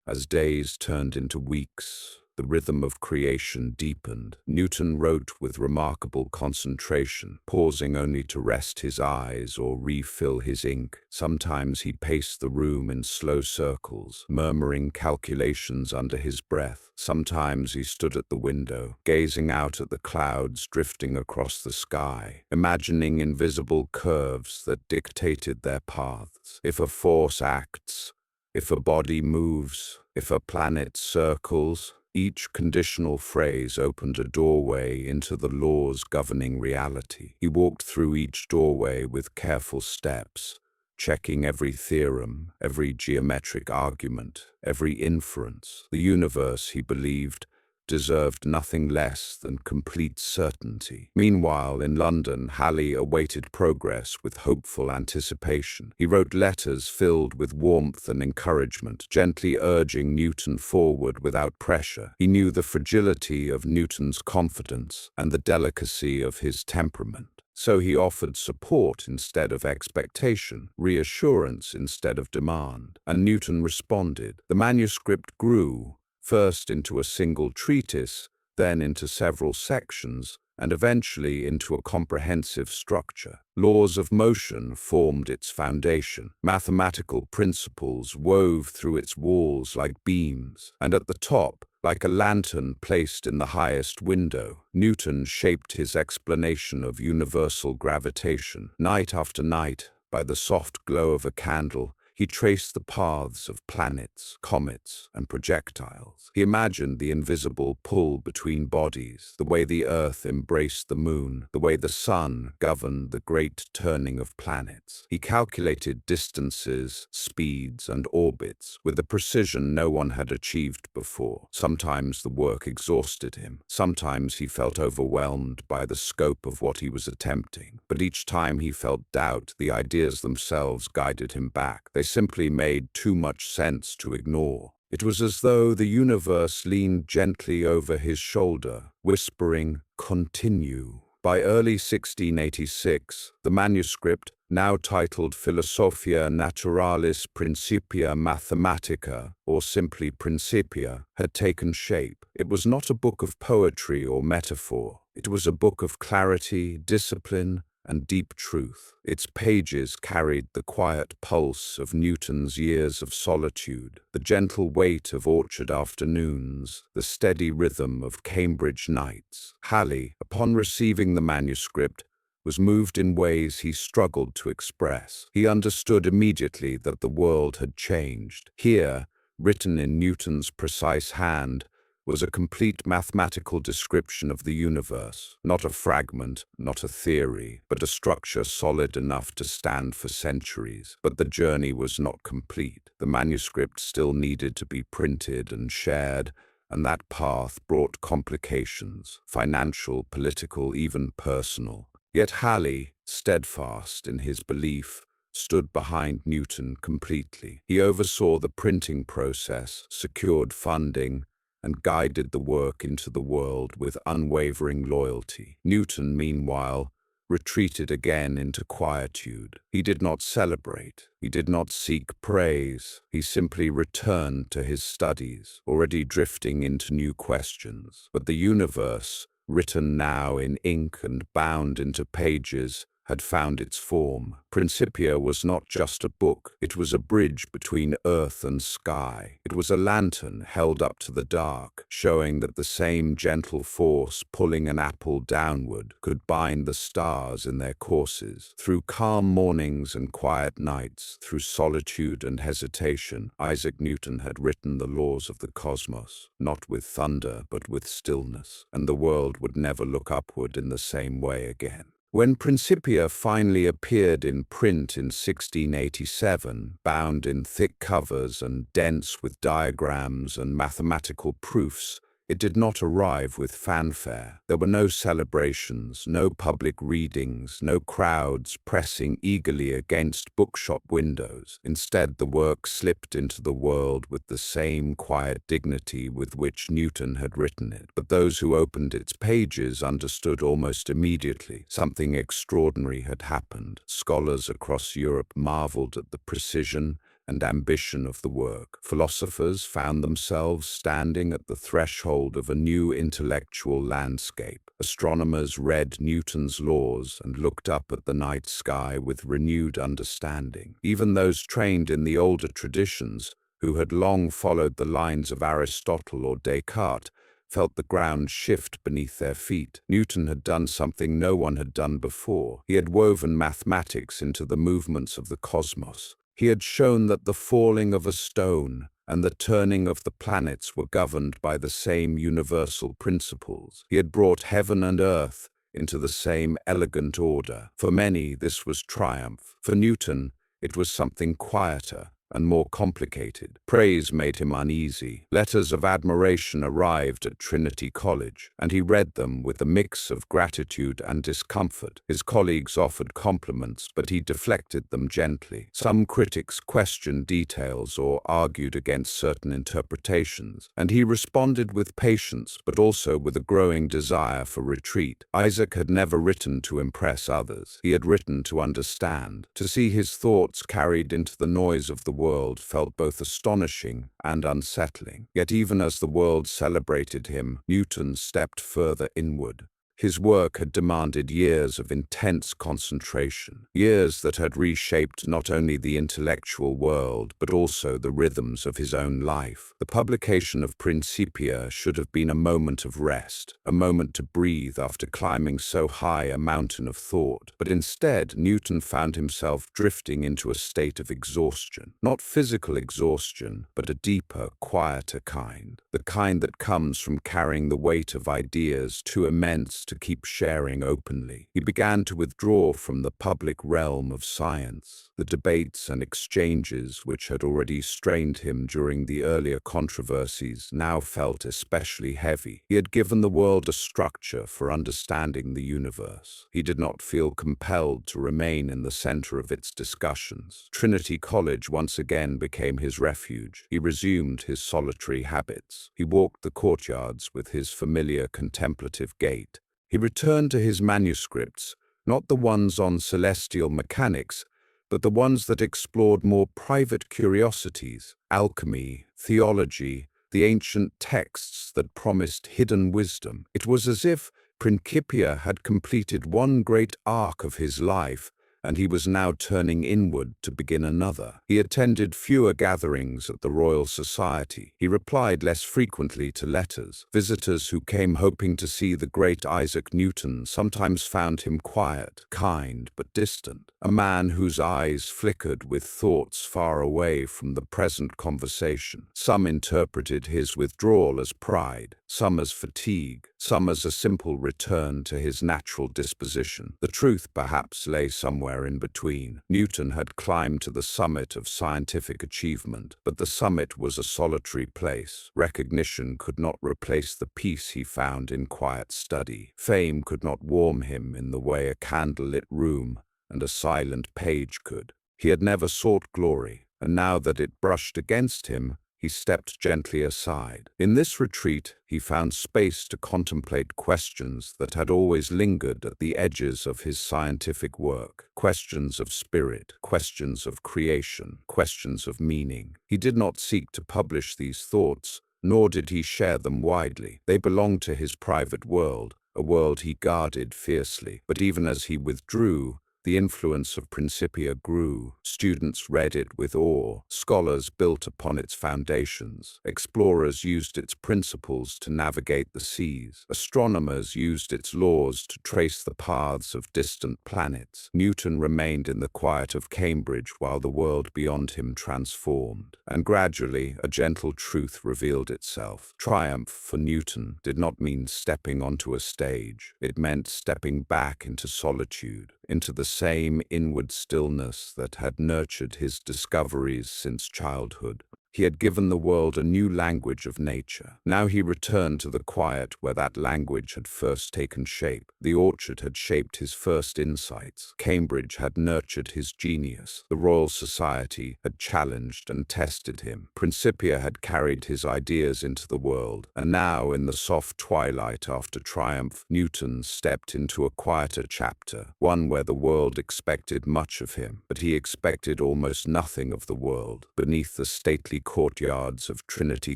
As days turned into weeks, the rhythm of creation deepened. Newton wrote with remarkable concentration, pausing only to rest his eyes or refill his ink. Sometimes he paced the room in slow circles, murmuring calculations under his breath. Sometimes he stood at the window, gazing out at the clouds drifting across the sky, imagining invisible curves that dictated their paths. If a force acts, if a body moves, if a planet circles, each conditional phrase opened a doorway into the laws governing reality. He walked through each doorway with careful steps, checking every theorem, every geometric argument, every inference. The universe, he believed, deserved nothing less than complete certainty. Meanwhile, in London, Halley awaited progress with hopeful anticipation. He wrote letters filled with warmth and encouragement, gently urging Newton forward without pressure. He knew the fragility of Newton's confidence and the delicacy of his temperament. So he offered support instead of expectation, reassurance instead of demand. And Newton responded. The manuscript grew, first into a single treatise, then into several sections, and eventually into a comprehensive structure. Laws of motion formed its foundation. Mathematical principles wove through its walls like beams, and at the top, like a lantern placed in the highest window, Newton shaped his explanation of universal gravitation. Night after night, by the soft glow of a candle, he traced the paths of planets, comets, and projectiles. He imagined the invisible pull between bodies, the way the Earth embraced the Moon, the way the Sun governed the great turning of planets. He calculated distances, speeds, and orbits with a precision no one had achieved before. Sometimes the work exhausted him. Sometimes he felt overwhelmed by the scope of what he was attempting. But each time he felt doubt, the ideas themselves guided him back. They simply made too much sense to ignore. It was as though the universe leaned gently over his shoulder, whispering, "Continue." By early 1686, the manuscript, now titled Philosophia Naturalis Principia Mathematica, or simply Principia, had taken shape. It was not a book of poetry or metaphor. It was a book of clarity, discipline, and deep truth. Its pages carried the quiet pulse of Newton's years of solitude, the gentle weight of orchard afternoons, the steady rhythm of Cambridge nights. Halley, upon receiving the manuscript, was moved in ways he struggled to express. He understood immediately that the world had changed. Here, written in Newton's precise hand, was a complete mathematical description of the universe, not a fragment, not a theory, but a structure solid enough to stand for centuries. But the journey was not complete. The manuscript still needed to be printed and shared, and that path brought complications, financial, political, even personal. Yet Halley, steadfast in his belief, stood behind Newton completely. He oversaw the printing process, secured funding, and guided the work into the world with unwavering loyalty. Newton, meanwhile, retreated again into quietude. He did not celebrate. He did not seek praise. He simply returned to his studies, already drifting into new questions. But the universe, written now in ink and bound into pages, had found its form. Principia was not just a book, it was a bridge between earth and sky. It was a lantern held up to the dark, showing that the same gentle force pulling an apple downward could bind the stars in their courses. Through calm mornings and quiet nights, through solitude and hesitation, Isaac Newton had written the laws of the cosmos, not with thunder but with stillness, and the world would never look upward in the same way again. When Principia finally appeared in print in 1687, bound in thick covers and dense with diagrams and mathematical proofs, it did not arrive with fanfare. There were no celebrations, no public readings, no crowds pressing eagerly against bookshop windows. Instead, the work slipped into the world with the same quiet dignity with which Newton had written it. But those who opened its pages understood almost immediately something extraordinary had happened. Scholars across Europe marveled at the precision and ambition of the work. Philosophers found themselves standing at the threshold of a new intellectual landscape. Astronomers read Newton's laws and looked up at the night sky with renewed understanding. Even those trained in the older traditions, who had long followed the lines of Aristotle or Descartes, felt the ground shift beneath their feet. Newton had done something no one had done before. He had woven mathematics into the movements of the cosmos. He had shown that the falling of a stone and the turning of the planets were governed by the same universal principles. He had brought heaven and earth into the same elegant order. For many, this was triumph. For Newton, it was something quieter and more complicated. Praise made him uneasy. Letters of admiration arrived at Trinity College, and he read them with a mix of gratitude and discomfort. His colleagues offered compliments, but he deflected them gently. Some critics questioned details or argued against certain interpretations, and he responded with patience, but also with a growing desire for retreat. Isaac had never written to impress others. He had written to understand. To see his thoughts carried into the noise of the world felt both astonishing and unsettling. Yet even as the world celebrated him, Newton stepped further inward. His work had demanded years of intense concentration, years that had reshaped not only the intellectual world, but also the rhythms of his own life. The publication of Principia should have been a moment of rest, a moment to breathe after climbing so high a mountain of thought. But instead, Newton found himself drifting into a state of exhaustion. Not physical exhaustion, but a deeper, quieter kind. The kind that comes from carrying the weight of ideas too immense to keep sharing openly. He began to withdraw from the public realm of science. The debates and exchanges which had already strained him during the earlier controversies now felt especially heavy. He had given the world a structure for understanding the universe. He did not feel compelled to remain in the center of its discussions. Trinity College once again became his refuge. He resumed his solitary habits. He walked the courtyards with his familiar contemplative gait. He returned to his manuscripts, not the ones on celestial mechanics, but the ones that explored more private curiosities, alchemy, theology, the ancient texts that promised hidden wisdom. It was as if Principia had completed one great arc of his life, and he was now turning inward to begin another. He attended fewer gatherings at the Royal Society. He replied less frequently to letters. Visitors who came hoping to see the great Isaac Newton sometimes found him quiet, kind, but distant, a man whose eyes flickered with thoughts far away from the present conversation. Some interpreted his withdrawal as pride, some as fatigue, some as a simple return to his natural disposition. The truth perhaps lay somewhere in between. Newton had climbed to the summit of scientific achievement, but the summit was a solitary place. Recognition could not replace the peace he found in quiet study. Fame could not warm him in the way a candlelit room and a silent page could. He had never sought glory, and now that it brushed against him, he stepped gently aside. In this retreat, he found space to contemplate questions that had always lingered at the edges of his scientific work. Questions of spirit, questions of creation, questions of meaning. He did not seek to publish these thoughts, nor did he share them widely. They belonged to his private world, a world he guarded fiercely. But even as he withdrew, The influence of Principia grew. Students read it with awe. Scholars built upon its foundations. Explorers used its principles to navigate the seas. Astronomers used its laws to trace the paths of distant planets. Newton remained in the quiet of Cambridge while the world beyond him transformed. And gradually, a gentle truth revealed itself. Triumph for Newton did not mean stepping onto a stage. It meant stepping back into solitude, into the same inward stillness that had nurtured his discoveries since childhood. He had given the world a new language of nature. Now he returned to the quiet where that language had first taken shape. The orchard had shaped his first insights. Cambridge had nurtured his genius. The Royal Society had challenged and tested him. Principia had carried his ideas into the world. And now, in the soft twilight after triumph, Newton stepped into a quieter chapter, one where the world expected much of him, but he expected almost nothing of the world. Beneath the stately courtyards of Trinity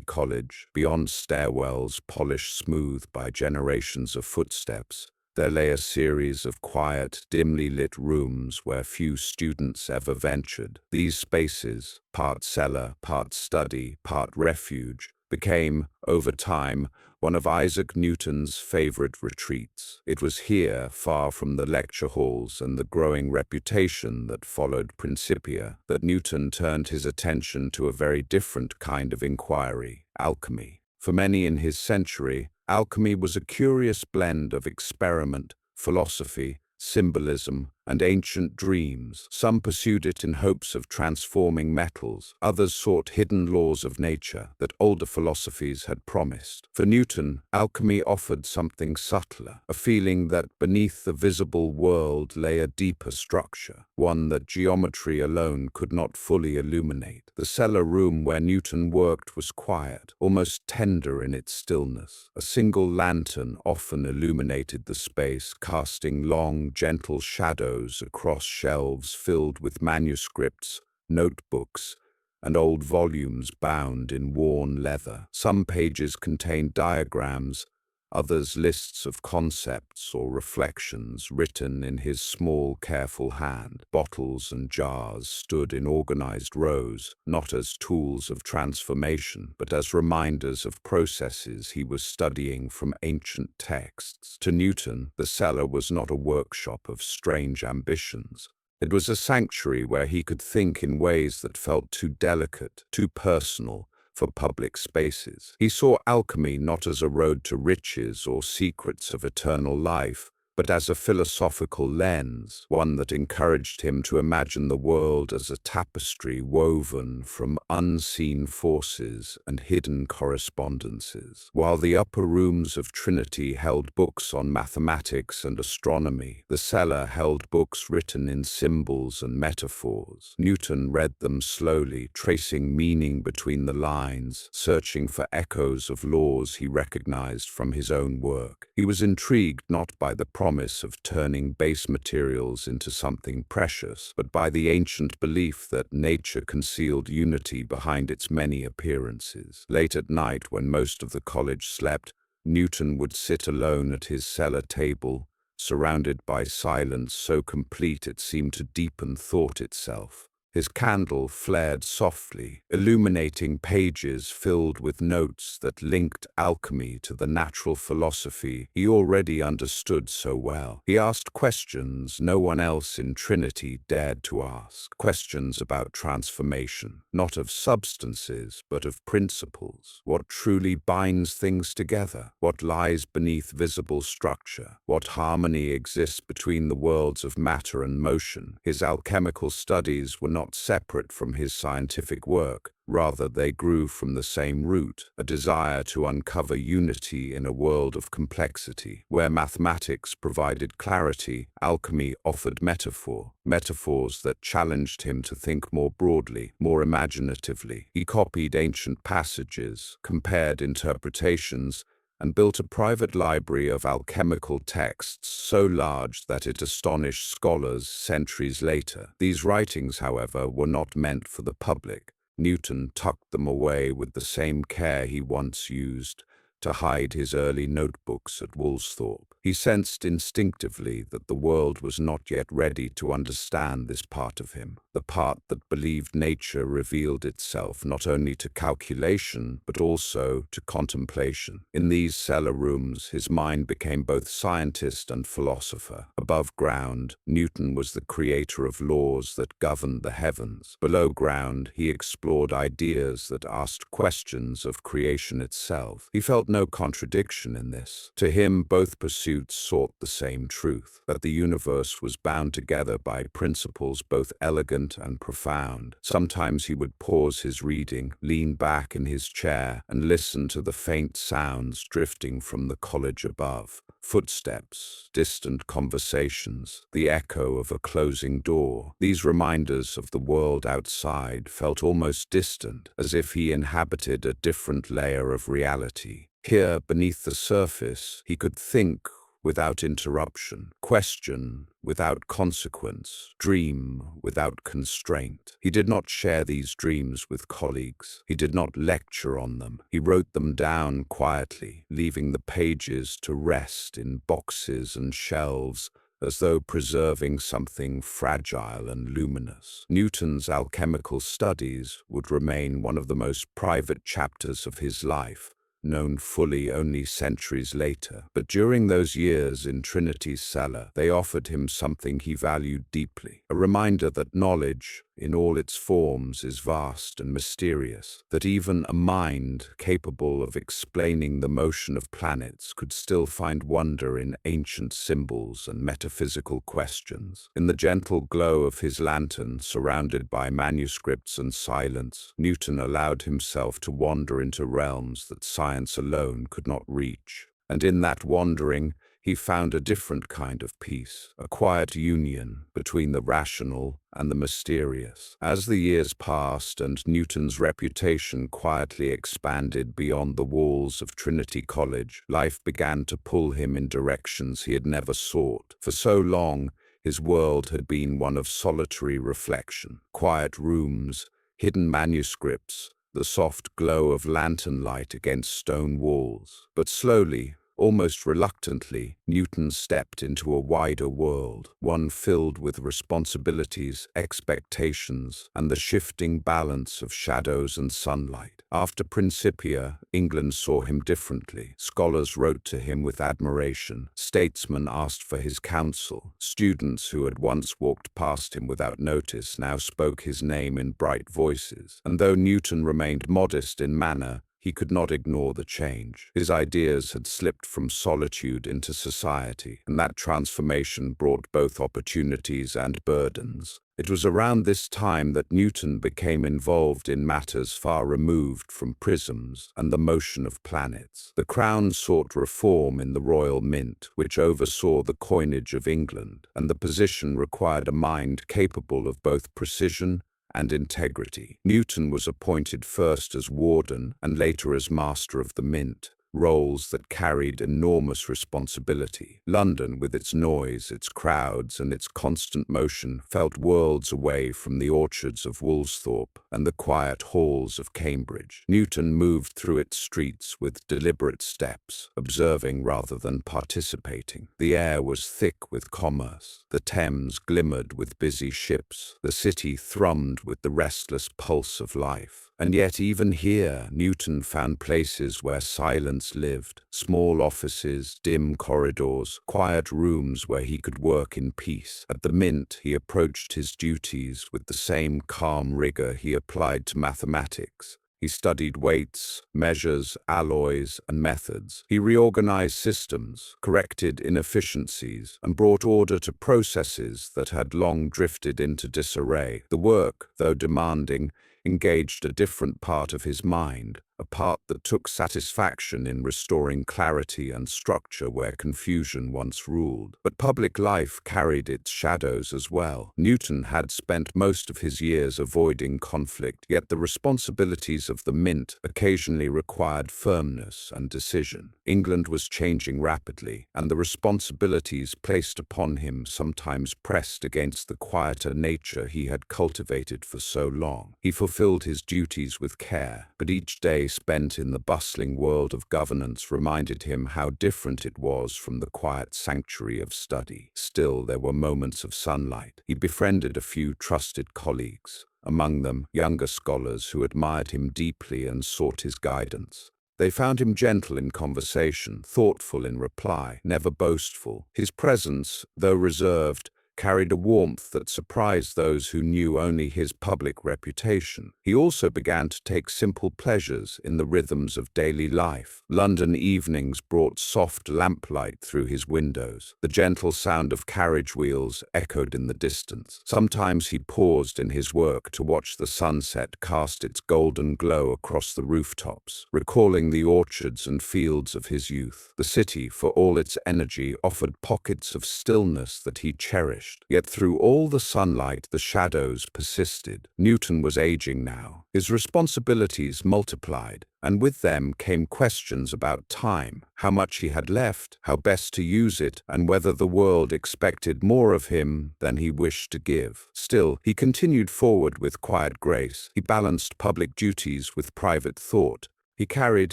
College, beyond stairwells polished smooth by generations of footsteps, there lay a series of quiet, dimly lit rooms where few students ever ventured. These spaces, part cellar, part study, part refuge, became, over time, one of Isaac Newton's favorite retreats. It was here, far from the lecture halls and the growing reputation that followed Principia, that Newton turned his attention to a very different kind of inquiry: alchemy. For many in his century, alchemy was a curious blend of experiment, philosophy, symbolism, and ancient dreams. Some pursued it in hopes of transforming metals. Others sought hidden laws of nature that older philosophies had promised. For Newton, alchemy offered something subtler, a feeling that beneath the visible world lay a deeper structure, one that geometry alone could not fully illuminate. The cellar room where Newton worked was quiet, almost tender in its stillness. A single lantern often illuminated the space, casting long, gentle shadows across shelves filled with manuscripts, notebooks, and old volumes bound in worn leather. Some pages contained diagrams, others lists of concepts or reflections written in his small, careful hand. Bottles and jars stood in organized rows, not as tools of transformation, but as reminders of processes he was studying from ancient texts. To Newton, the cellar was not a workshop of strange ambitions. It was a sanctuary where he could think in ways that felt too delicate, too personal, for public spaces. He saw alchemy not as a road to riches or secrets of eternal life, but as a philosophical lens, one that encouraged him to imagine the world as a tapestry woven from unseen forces and hidden correspondences. While the upper rooms of Trinity held books on mathematics and astronomy, the cellar held books written in symbols and metaphors. Newton read them slowly, tracing meaning between the lines, searching for echoes of laws he recognized from his own work. He was intrigued not by the promise of turning base materials into something precious, but by the ancient belief that nature concealed unity behind its many appearances. Late at night, when most of the college slept, Newton would sit alone at his cellar table, surrounded by silence so complete it seemed to deepen thought itself. His candle flared softly, illuminating pages filled with notes that linked alchemy to the natural philosophy he already understood so well. He asked questions no one else in Trinity dared to ask, questions about transformation, not of substances, but of principles. What truly binds things together? What lies beneath visible structure? What harmony exists between the worlds of matter and motion? His alchemical studies were not separate from his scientific work. Rather, they grew from the same root, a desire to uncover unity in a world of complexity. Where mathematics provided clarity, alchemy offered metaphors that challenged him to think more broadly, more imaginatively. He copied ancient passages, compared interpretations, and built a private library of alchemical texts so large that it astonished scholars centuries later. These writings, however, were not meant for the public. Newton tucked them away with the same care he once used to hide his early notebooks at Woolsthorpe. He sensed instinctively that the world was not yet ready to understand this part of him, the part that believed nature revealed itself not only to calculation but also to contemplation. In these cellar rooms, his mind became both scientist and philosopher. Above ground, Newton was the creator of laws that governed the heavens. Below ground, he explored ideas that asked questions of creation itself. He felt no contradiction in this. To him, both pursuits sought the same truth, that the universe was bound together by principles both elegant and profound. Sometimes he would pause his reading, lean back in his chair, and listen to the faint sounds drifting from the college above. Footsteps, distant conversations, the echo of a closing door. These reminders of the world outside felt almost distant, as if he inhabited a different layer of reality. Here, beneath the surface, he could think without interruption, question without consequence, dream without constraint. He did not share these dreams with colleagues. He did not lecture on them. He wrote them down quietly, leaving the pages to rest in boxes and shelves, as though preserving something fragile and luminous. Newton's alchemical studies would remain one of the most private chapters of his life, known fully only centuries later. But during those years in Trinity's cellar, they offered him something he valued deeply, a reminder that knowledge, in all its forms, is vast and mysterious, that even a mind capable of explaining the motion of planets could still find wonder in ancient symbols and metaphysical questions. In the gentle glow of his lantern, surrounded by manuscripts and silence, Newton allowed himself to wander into realms that science alone could not reach. And in that wandering, he found a different kind of peace, a quiet union between the rational and the mysterious. As the years passed and Newton's reputation quietly expanded beyond the walls of Trinity College, life began to pull him in directions he had never sought. For so long, his world had been one of solitary reflection, quiet rooms, hidden manuscripts, the soft glow of lantern light against stone walls. But slowly, almost reluctantly, Newton stepped into a wider world, one filled with responsibilities, expectations, and the shifting balance of shadows and sunlight. After Principia, England saw him differently. Scholars wrote to him with admiration. Statesmen asked for his counsel. Students who had once walked past him without notice now spoke his name in bright voices. And though Newton remained modest in manner, he could not ignore the change. His ideas had slipped from solitude into society, and that transformation brought both opportunities and burdens. It was around this time that Newton became involved in matters far removed from prisms and the motion of planets. The Crown sought reform in the Royal Mint, which oversaw the coinage of England, and the position required a mind capable of both precision and integrity. Newton was appointed first as warden and later as master of the mint, roles that carried enormous responsibility. London, with its noise, its crowds, and its constant motion, felt worlds away from the orchards of Woolsthorpe and the quiet halls of Cambridge. Newton moved through its streets with deliberate steps, observing rather than participating. The air was thick with commerce. The Thames glimmered with busy ships. The city thrummed with the restless pulse of life. And yet even here, Newton found places where silence lived, small offices, dim corridors, quiet rooms where he could work in peace. At the Mint, he approached his duties with the same calm rigor he applied to mathematics. He studied weights, measures, alloys, and methods. He reorganized systems, corrected inefficiencies, and brought order to processes that had long drifted into disarray. The work, though demanding, engaged a different part of his mind, a part that took satisfaction in restoring clarity and structure where confusion once ruled. But public life carried its shadows as well. Newton had spent most of his years avoiding conflict, yet the responsibilities of the Mint occasionally required firmness and decision. England was changing rapidly, and the responsibilities placed upon him sometimes pressed against the quieter nature he had cultivated for so long. He fulfilled his duties with care, but each day spent in the bustling world of governance reminded him how different it was from the quiet sanctuary of study. Still, there were moments of sunlight. He befriended a few trusted colleagues, among them younger scholars who admired him deeply and sought his guidance. They found him gentle in conversation, thoughtful in reply, never boastful. His presence, though reserved, carried a warmth that surprised those who knew only his public reputation. He also began to take simple pleasures in the rhythms of daily life. London evenings brought soft lamplight through his windows. The gentle sound of carriage wheels echoed in the distance. Sometimes he paused in his work to watch the sunset cast its golden glow across the rooftops, recalling the orchards and fields of his youth. The city, for all its energy, offered pockets of stillness that he cherished. Yet through all the sunlight, the shadows persisted. Newton was aging now. His responsibilities multiplied, and with them came questions about time, how much he had left, how best to use it, and whether the world expected more of him than he wished to give. Still, he continued forward with quiet grace. He balanced public duties with private thought. He carried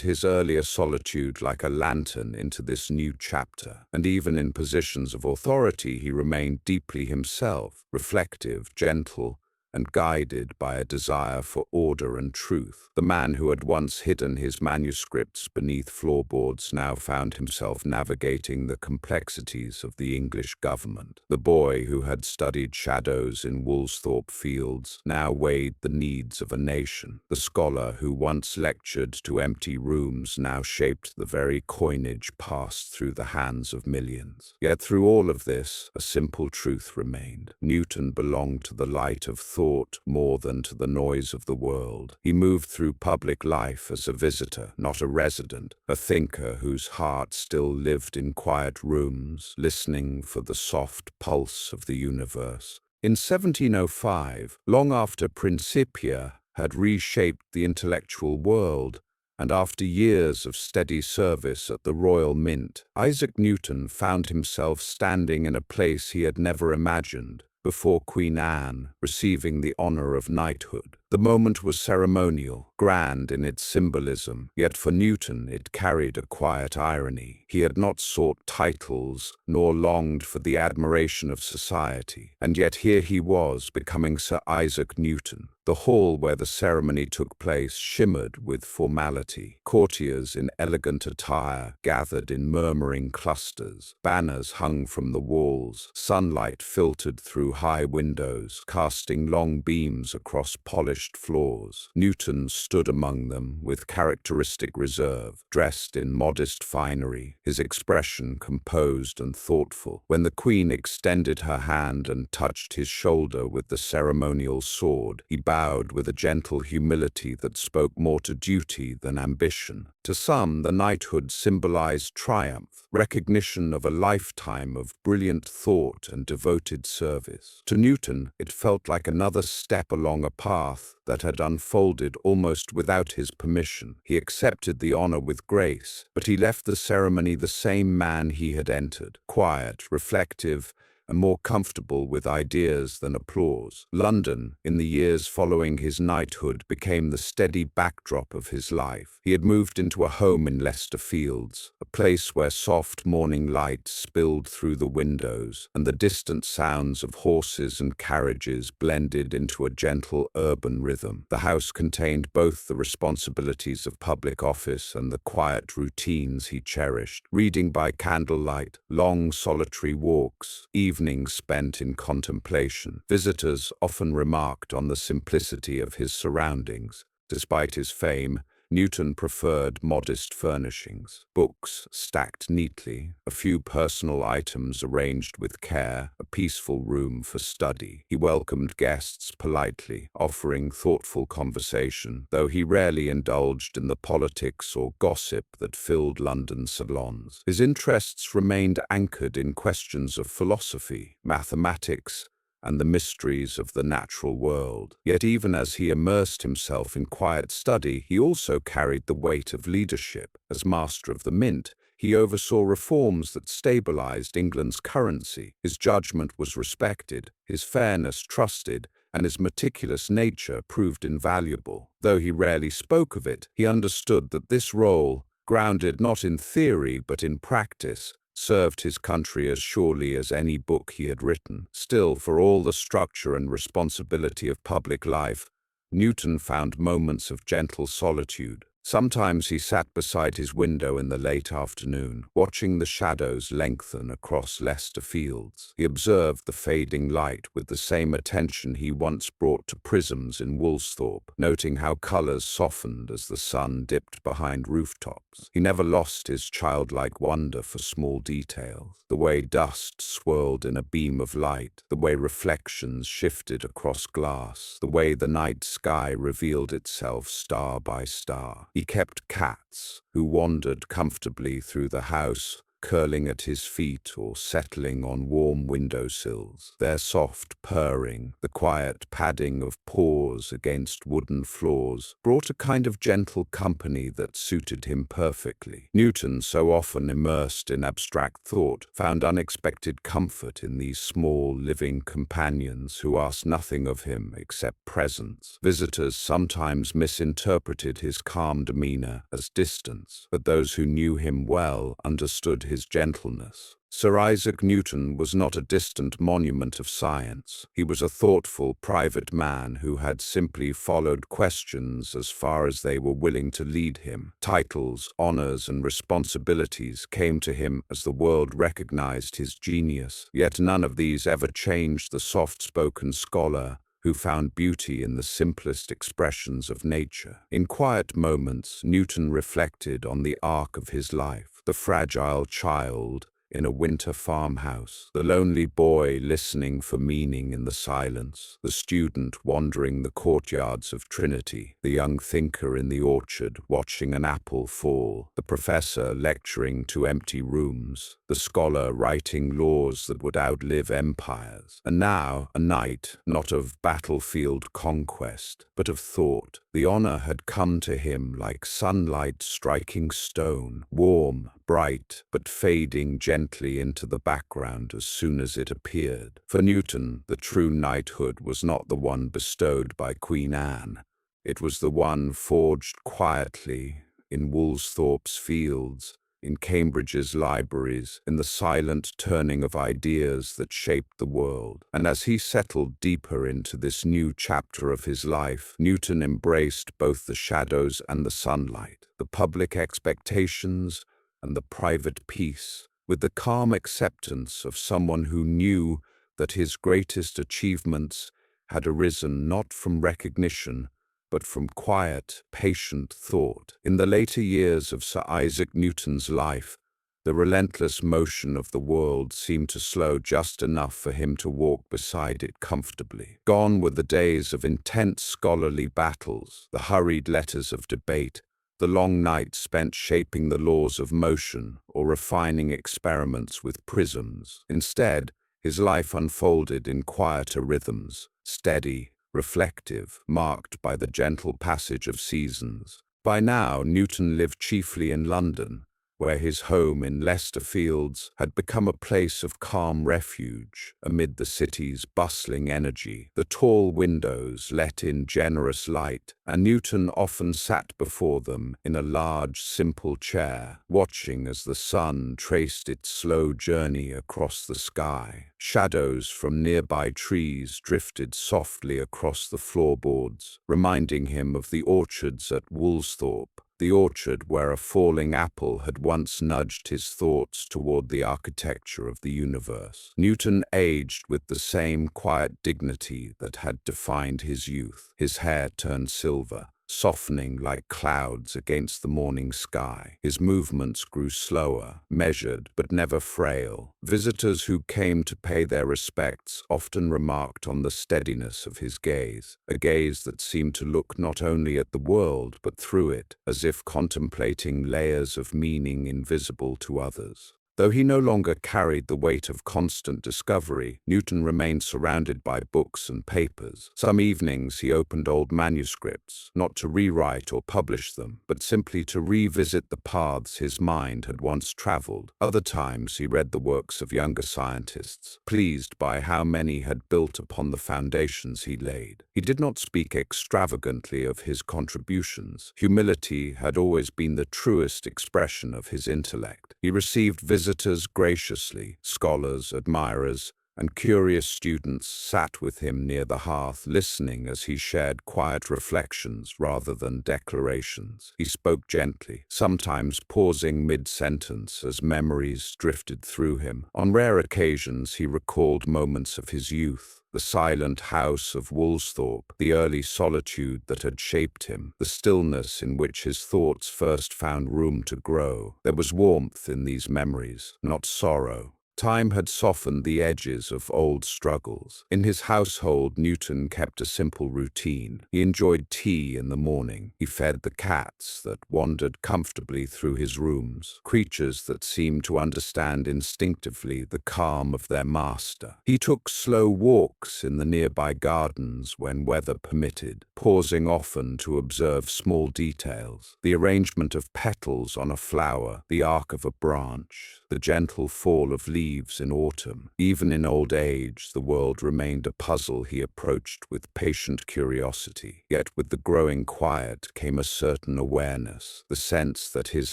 his earlier solitude like a lantern into this new chapter, and even in positions of authority he remained deeply himself, reflective, gentle, and guided by a desire for order and truth. The man who had once hidden his manuscripts beneath floorboards now found himself navigating the complexities of the English government. The boy who had studied shadows in Woolsthorpe fields now weighed the needs of a nation. The scholar who once lectured to empty rooms now shaped the very coinage passed through the hands of millions. Yet through all of this, a simple truth remained. Newton belonged to the light of thought more than to the noise of the world. He moved through public life as a visitor, not a resident, a thinker whose heart still lived in quiet rooms, listening for the soft pulse of the universe. In 1705, long after Principia had reshaped the intellectual world, and after years of steady service at the Royal Mint, Isaac Newton found himself standing in a place he had never imagined, before Queen Anne, receiving the honor of knighthood. The moment was ceremonial, grand in its symbolism, yet for Newton it carried a quiet irony. He had not sought titles, nor longed for the admiration of society, and yet here he was, becoming Sir Isaac Newton. The hall where the ceremony took place shimmered with formality. Courtiers in elegant attire gathered in murmuring clusters. Banners hung from the walls. Sunlight filtered through high windows, casting long beams across polished floors. Newton stood among them with characteristic reserve, dressed in modest finery, his expression composed and thoughtful. When the Queen extended her hand and touched his shoulder with the ceremonial sword, he bowed with a gentle humility that spoke more to duty than ambition. To some, the knighthood symbolized triumph, recognition of a lifetime of brilliant thought and devoted service. To Newton, it felt like another step along a path that had unfolded almost without his permission. He accepted the honor with grace, but he left the ceremony the same man he had entered, quiet, reflective, and more comfortable with ideas than applause. London, in the years following his knighthood, became the steady backdrop of his life. He had moved into a home in Leicester Fields, a place where soft morning light spilled through the windows, and the distant sounds of horses and carriages blended into a gentle urban rhythm. The house contained both the responsibilities of public office and the quiet routines he cherished: reading by candlelight, long solitary walks, evenings spent in contemplation. Visitors often remarked on the simplicity of his surroundings. Despite his fame, Newton preferred modest furnishings: books stacked neatly, a few personal items arranged with care, a peaceful room for study. He welcomed guests politely, offering thoughtful conversation, though he rarely indulged in the politics or gossip that filled London salons. His interests remained anchored in questions of philosophy, mathematics, and the mysteries of the natural world. Yet even as he immersed himself in quiet study, he also carried the weight of leadership. As master of the Mint, he oversaw reforms that stabilized England's currency. His judgment was respected, his fairness trusted, and his meticulous nature proved invaluable. Though he rarely spoke of it, he understood that this role, grounded not in theory but in practice, served his country as surely as any book he had written. Still, for all the structure and responsibility of public life, Newton found moments of gentle solitude. Sometimes he sat beside his window in the late afternoon, watching the shadows lengthen across Leicester fields. He observed the fading light with the same attention he once brought to prisms in Woolsthorpe, noting how colors softened as the sun dipped behind rooftops. He never lost his childlike wonder for small details, the way dust swirled in a beam of light, the way reflections shifted across glass, the way the night sky revealed itself star by star. He kept cats, who wandered comfortably through the house, curling at his feet or settling on warm windowsills. Their soft purring, the quiet padding of paws against wooden floors, brought a kind of gentle company that suited him perfectly. Newton, so often immersed in abstract thought, found unexpected comfort in these small, living companions who asked nothing of him except presence. Visitors sometimes misinterpreted his calm demeanor as distance, but those who knew him well understood his gentleness. Sir Isaac Newton was not a distant monument of science. He was a thoughtful, private man who had simply followed questions as far as they were willing to lead him. Titles, honors, and responsibilities came to him as the world recognized his genius, yet none of these ever changed the soft-spoken scholar who found beauty in the simplest expressions of nature. In quiet moments, Newton reflected on the arc of his life: the fragile child in a winter farmhouse, the lonely boy listening for meaning in the silence, the student wandering the courtyards of Trinity, the young thinker in the orchard watching an apple fall, the professor lecturing to empty rooms, the scholar writing laws that would outlive empires. And now, a night, not of battlefield conquest, but of thought. The honor had come to him like sunlight striking stone, warm, bright, but fading gently into the background as soon as it appeared. For Newton, the true knighthood was not the one bestowed by Queen Anne. It was the one forged quietly in Woolsthorpe's fields, in Cambridge's libraries, in the silent turning of ideas that shaped the world. And as he settled deeper into this new chapter of his life, Newton embraced both the shadows and the sunlight, the public expectations and the private peace, with the calm acceptance of someone who knew that his greatest achievements had arisen not from recognition, but from quiet, patient thought. In the later years of Sir Isaac Newton's life, the relentless motion of the world seemed to slow just enough for him to walk beside it comfortably. Gone were the days of intense scholarly battles, the hurried letters of debate, the long nights spent shaping the laws of motion or refining experiments with prisms. Instead, his life unfolded in quieter rhythms, steady, reflective, marked by the gentle passage of seasons. By now, Newton lived chiefly in London, where his home in Leicester Fields had become a place of calm refuge amid the city's bustling energy. The tall windows let in generous light, and Newton often sat before them in a large, simple chair, watching as the sun traced its slow journey across the sky. Shadows from nearby trees drifted softly across the floorboards, reminding him of the orchards at Woolsthorpe, the orchard where a falling apple had once nudged his thoughts toward the architecture of the universe. Newton aged with the same quiet dignity that had defined his youth. His hair turned silver, softening like clouds against the morning sky. His movements grew slower, measured, but never frail. Visitors who came to pay their respects often remarked on the steadiness of his gaze, a gaze that seemed to look not only at the world but through it, as if contemplating layers of meaning invisible to others. Though he no longer carried the weight of constant discovery, Newton remained surrounded by books and papers. Some evenings he opened old manuscripts, not to rewrite or publish them, but simply to revisit the paths his mind had once traveled. Other times he read the works of younger scientists, pleased by how many had built upon the foundations he laid. He did not speak extravagantly of his contributions. Humility had always been the truest expression of his intellect. He received visitors graciously, scholars, admirers, and curious students sat with him near the hearth, listening as he shared quiet reflections rather than declarations. He spoke gently, sometimes pausing mid-sentence as memories drifted through him. On rare occasions he recalled moments of his youth, the silent house of Woolsthorpe, the early solitude that had shaped him, the stillness in which his thoughts first found room to grow. There was warmth in these memories, not sorrow. Time had softened the edges of old struggles. In his household, Newton kept a simple routine. He enjoyed tea in the morning. He fed the cats that wandered comfortably through his rooms, creatures that seemed to understand instinctively the calm of their master. He took slow walks in the nearby gardens when weather permitted, pausing often to observe small details, the arrangement of petals on a flower, the arc of a branch, the gentle fall of leaves in autumn. Even in old age, the world remained a puzzle he approached with patient curiosity. Yet with the growing quiet came a certain awareness, the sense that his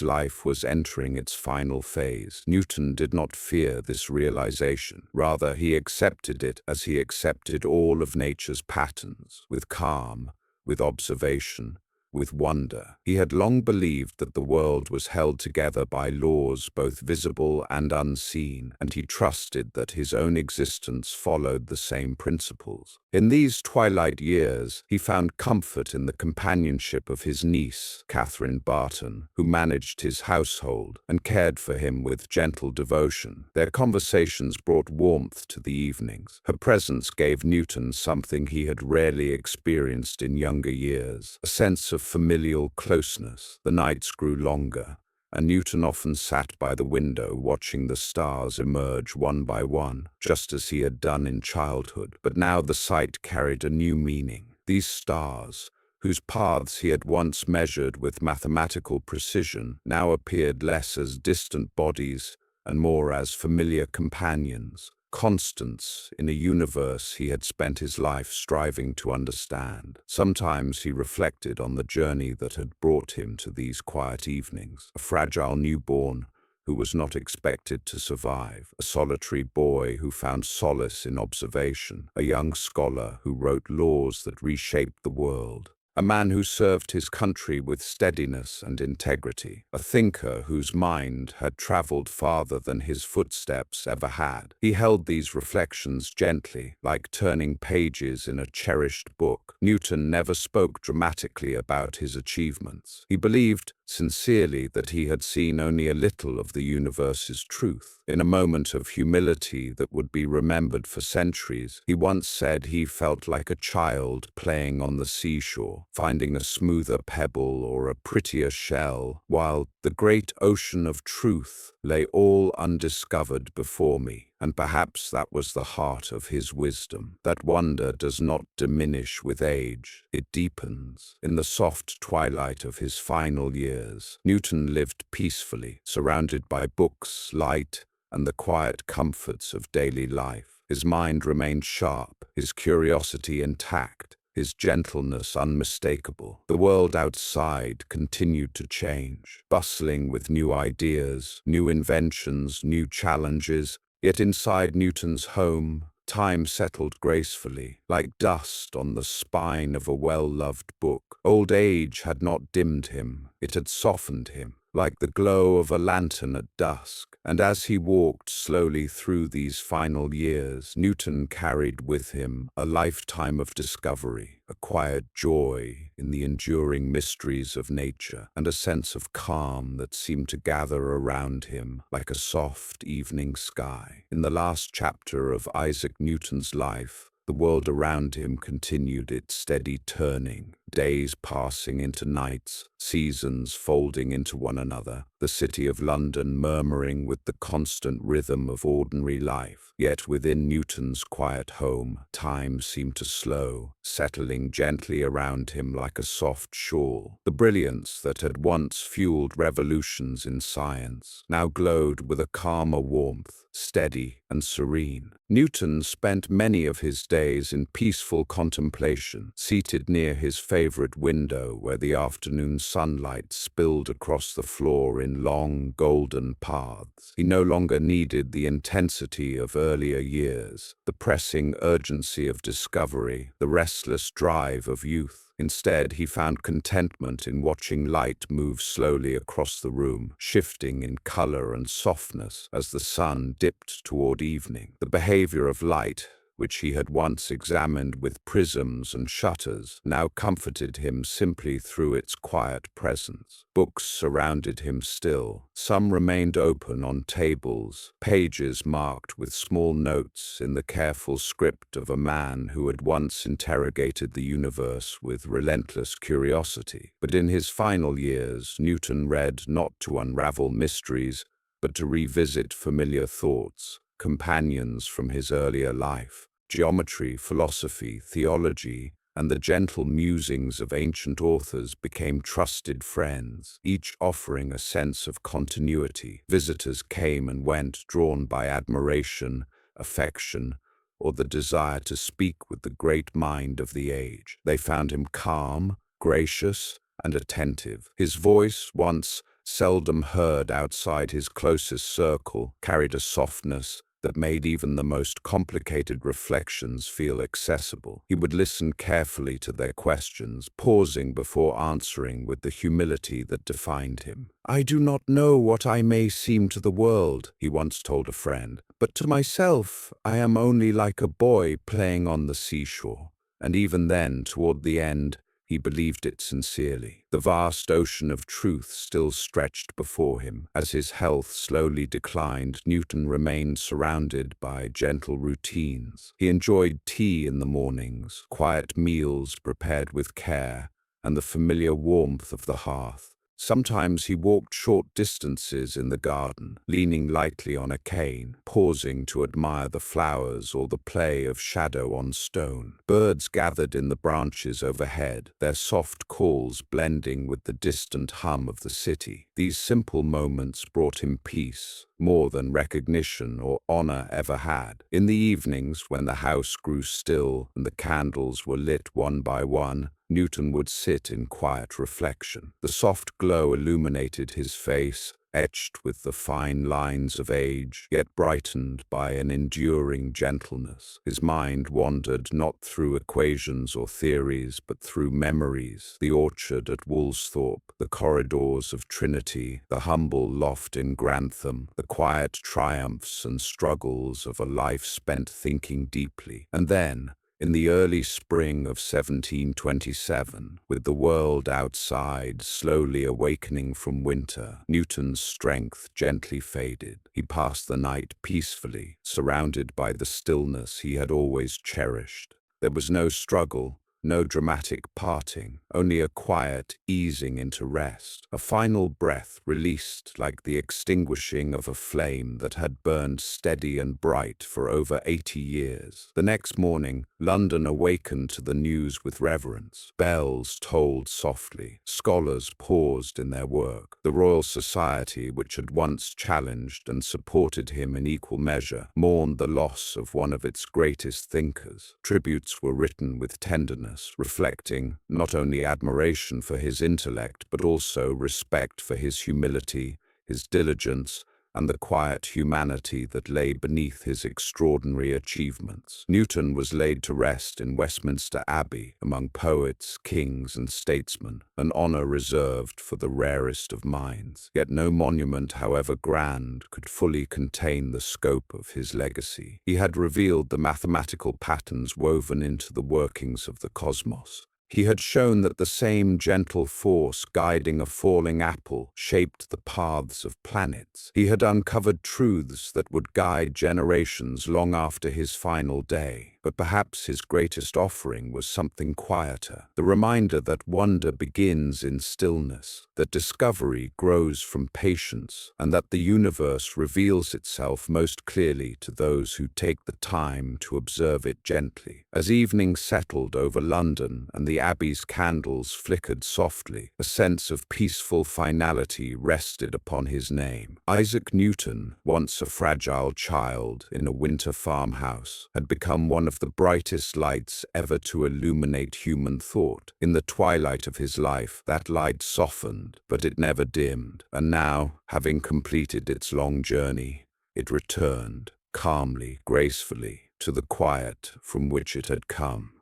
life was entering its final phase. Newton did not fear this realization. Rather, he accepted it as he accepted all of nature's patterns, with calm, with observation, with wonder. He had long believed that the world was held together by laws both visible and unseen, and he trusted that his own existence followed the same principles. In these twilight years, he found comfort in the companionship of his niece, Catherine Barton, who managed his household and cared for him with gentle devotion. Their conversations brought warmth to the evenings. Her presence gave Newton something he had rarely experienced in younger years, a sense of familial closeness. The nights grew longer, and Newton often sat by the window watching the stars emerge one by one, just as he had done in childhood. But now the sight carried a new meaning. These stars, whose paths he had once measured with mathematical precision, now appeared less as distant bodies and more as familiar companions, constants in a universe he had spent his life striving to understand. Sometimes he reflected on the journey that had brought him to these quiet evenings. A fragile newborn who was not expected to survive, a solitary boy who found solace in observation, a young scholar who wrote laws that reshaped the world, a man who served his country with steadiness and integrity, a thinker whose mind had traveled farther than his footsteps ever had. He held these reflections gently, like turning pages in a cherished book. Newton never spoke dramatically about his achievements. He believed sincerely that he had seen only a little of the universe's truth. In a moment of humility that would be remembered for centuries, he once said he felt like a child playing on the seashore, finding a smoother pebble or a prettier shell, while the great ocean of truth lay all undiscovered before me. And perhaps that was the heart of his wisdom. That wonder does not diminish with age, it deepens. In the soft twilight of his final years, Newton lived peacefully, surrounded by books, light, and the quiet comforts of daily life. His mind remained sharp, his curiosity intact, his gentleness unmistakable. The world outside continued to change, bustling with new ideas, new inventions, new challenges. Yet inside Newton's home, time settled gracefully, like dust on the spine of a well-loved book. Old age had not dimmed him, it had softened him, like the glow of a lantern at dusk. And as he walked slowly through these final years, Newton carried with him a lifetime of discovery, a quiet joy in the enduring mysteries of nature, and a sense of calm that seemed to gather around him like a soft evening sky. In the last chapter of Isaac Newton's life, the world around him continued its steady turning, days passing into nights, seasons folding into one another, the city of London murmuring with the constant rhythm of ordinary life. Yet within Newton's quiet home, time seemed to slow, settling gently around him like a soft shawl. The brilliance that had once fueled revolutions in science now glowed with a calmer warmth, steady and serene. Newton spent many of his days in peaceful contemplation, seated near his favorite window where the afternoon sunlight spilled across the floor in long, golden paths. He no longer needed the intensity of earlier years, the pressing urgency of discovery, the restless drive of youth. Instead, he found contentment in watching light move slowly across the room, shifting in color and softness as the sun dipped toward evening. The behavior of light, which he had once examined with prisms and shutters, now comforted him simply through its quiet presence. Books surrounded him still. Some remained open on tables, pages marked with small notes in the careful script of a man who had once interrogated the universe with relentless curiosity. But in his final years, Newton read not to unravel mysteries, but to revisit familiar thoughts, companions from his earlier life. Geometry, philosophy, theology, and the gentle musings of ancient authors became trusted friends, each offering a sense of continuity. Visitors came and went, drawn by admiration, affection, or the desire to speak with the great mind of the age. They found him calm, gracious, and attentive. His voice, once seldom heard outside his closest circle, carried a softness that made even the most complicated reflections feel accessible. He would listen carefully to their questions, pausing before answering with the humility that defined him. "I do not know what I may seem to the world," he once told a friend, "but to myself I am only like a boy playing on the seashore." And even then, toward the end, he believed it sincerely. The vast ocean of truth still stretched before him. As his health slowly declined, Newton remained surrounded by gentle routines. He enjoyed tea in the mornings, quiet meals prepared with care, and the familiar warmth of the hearth. Sometimes he walked short distances in the garden, leaning lightly on a cane, pausing to admire the flowers or the play of shadow on stone. Birds gathered in the branches overhead, their soft calls blending with the distant hum of the city. These simple moments brought him peace, more than recognition or honor ever had. In the evenings, when the house grew still and the candles were lit one by one, Newton would sit in quiet reflection. The soft glow illuminated his face, etched with the fine lines of age, yet brightened by an enduring gentleness. His mind wandered not through equations or theories, but through memories: the orchard at Woolsthorpe, the corridors of Trinity, the humble loft in Grantham, the quiet triumphs and struggles of a life spent thinking deeply. And then, in the early spring of 1727, with the world outside slowly awakening from winter, Newton's strength gently faded. He passed the night peacefully, surrounded by the stillness he had always cherished. There was no struggle, no dramatic parting, only a quiet easing into rest, a final breath released like the extinguishing of a flame that had burned steady and bright for over 80 years. The next morning, London awakened to the news with reverence. Bells tolled softly, scholars paused in their work. The Royal Society, which had once challenged and supported him in equal measure, mourned the loss of one of its greatest thinkers. Tributes were written with tenderness, reflecting not only admiration for his intellect, but also respect for his humility, his diligence, and the quiet humanity that lay beneath his extraordinary achievements. Newton was laid to rest in Westminster Abbey among poets, kings, and statesmen, an honor reserved for the rarest of minds. Yet no monument, however grand, could fully contain the scope of his legacy. He had revealed the mathematical patterns woven into the workings of the cosmos. He had shown that the same gentle force guiding a falling apple shaped the paths of planets. He had uncovered truths that would guide generations long after his final day. But perhaps his greatest offering was something quieter, the reminder that wonder begins in stillness, that discovery grows from patience, and that the universe reveals itself most clearly to those who take the time to observe it gently. As evening settled over London and the Abbey's candles flickered softly, a sense of peaceful finality rested upon his name. Isaac Newton, once a fragile child in a winter farmhouse, had become one of the brightest lights ever to illuminate human thought. In the twilight of his life, that light softened, but it never dimmed, and now, having completed its long journey, it returned, calmly, gracefully, to the quiet from which it had come.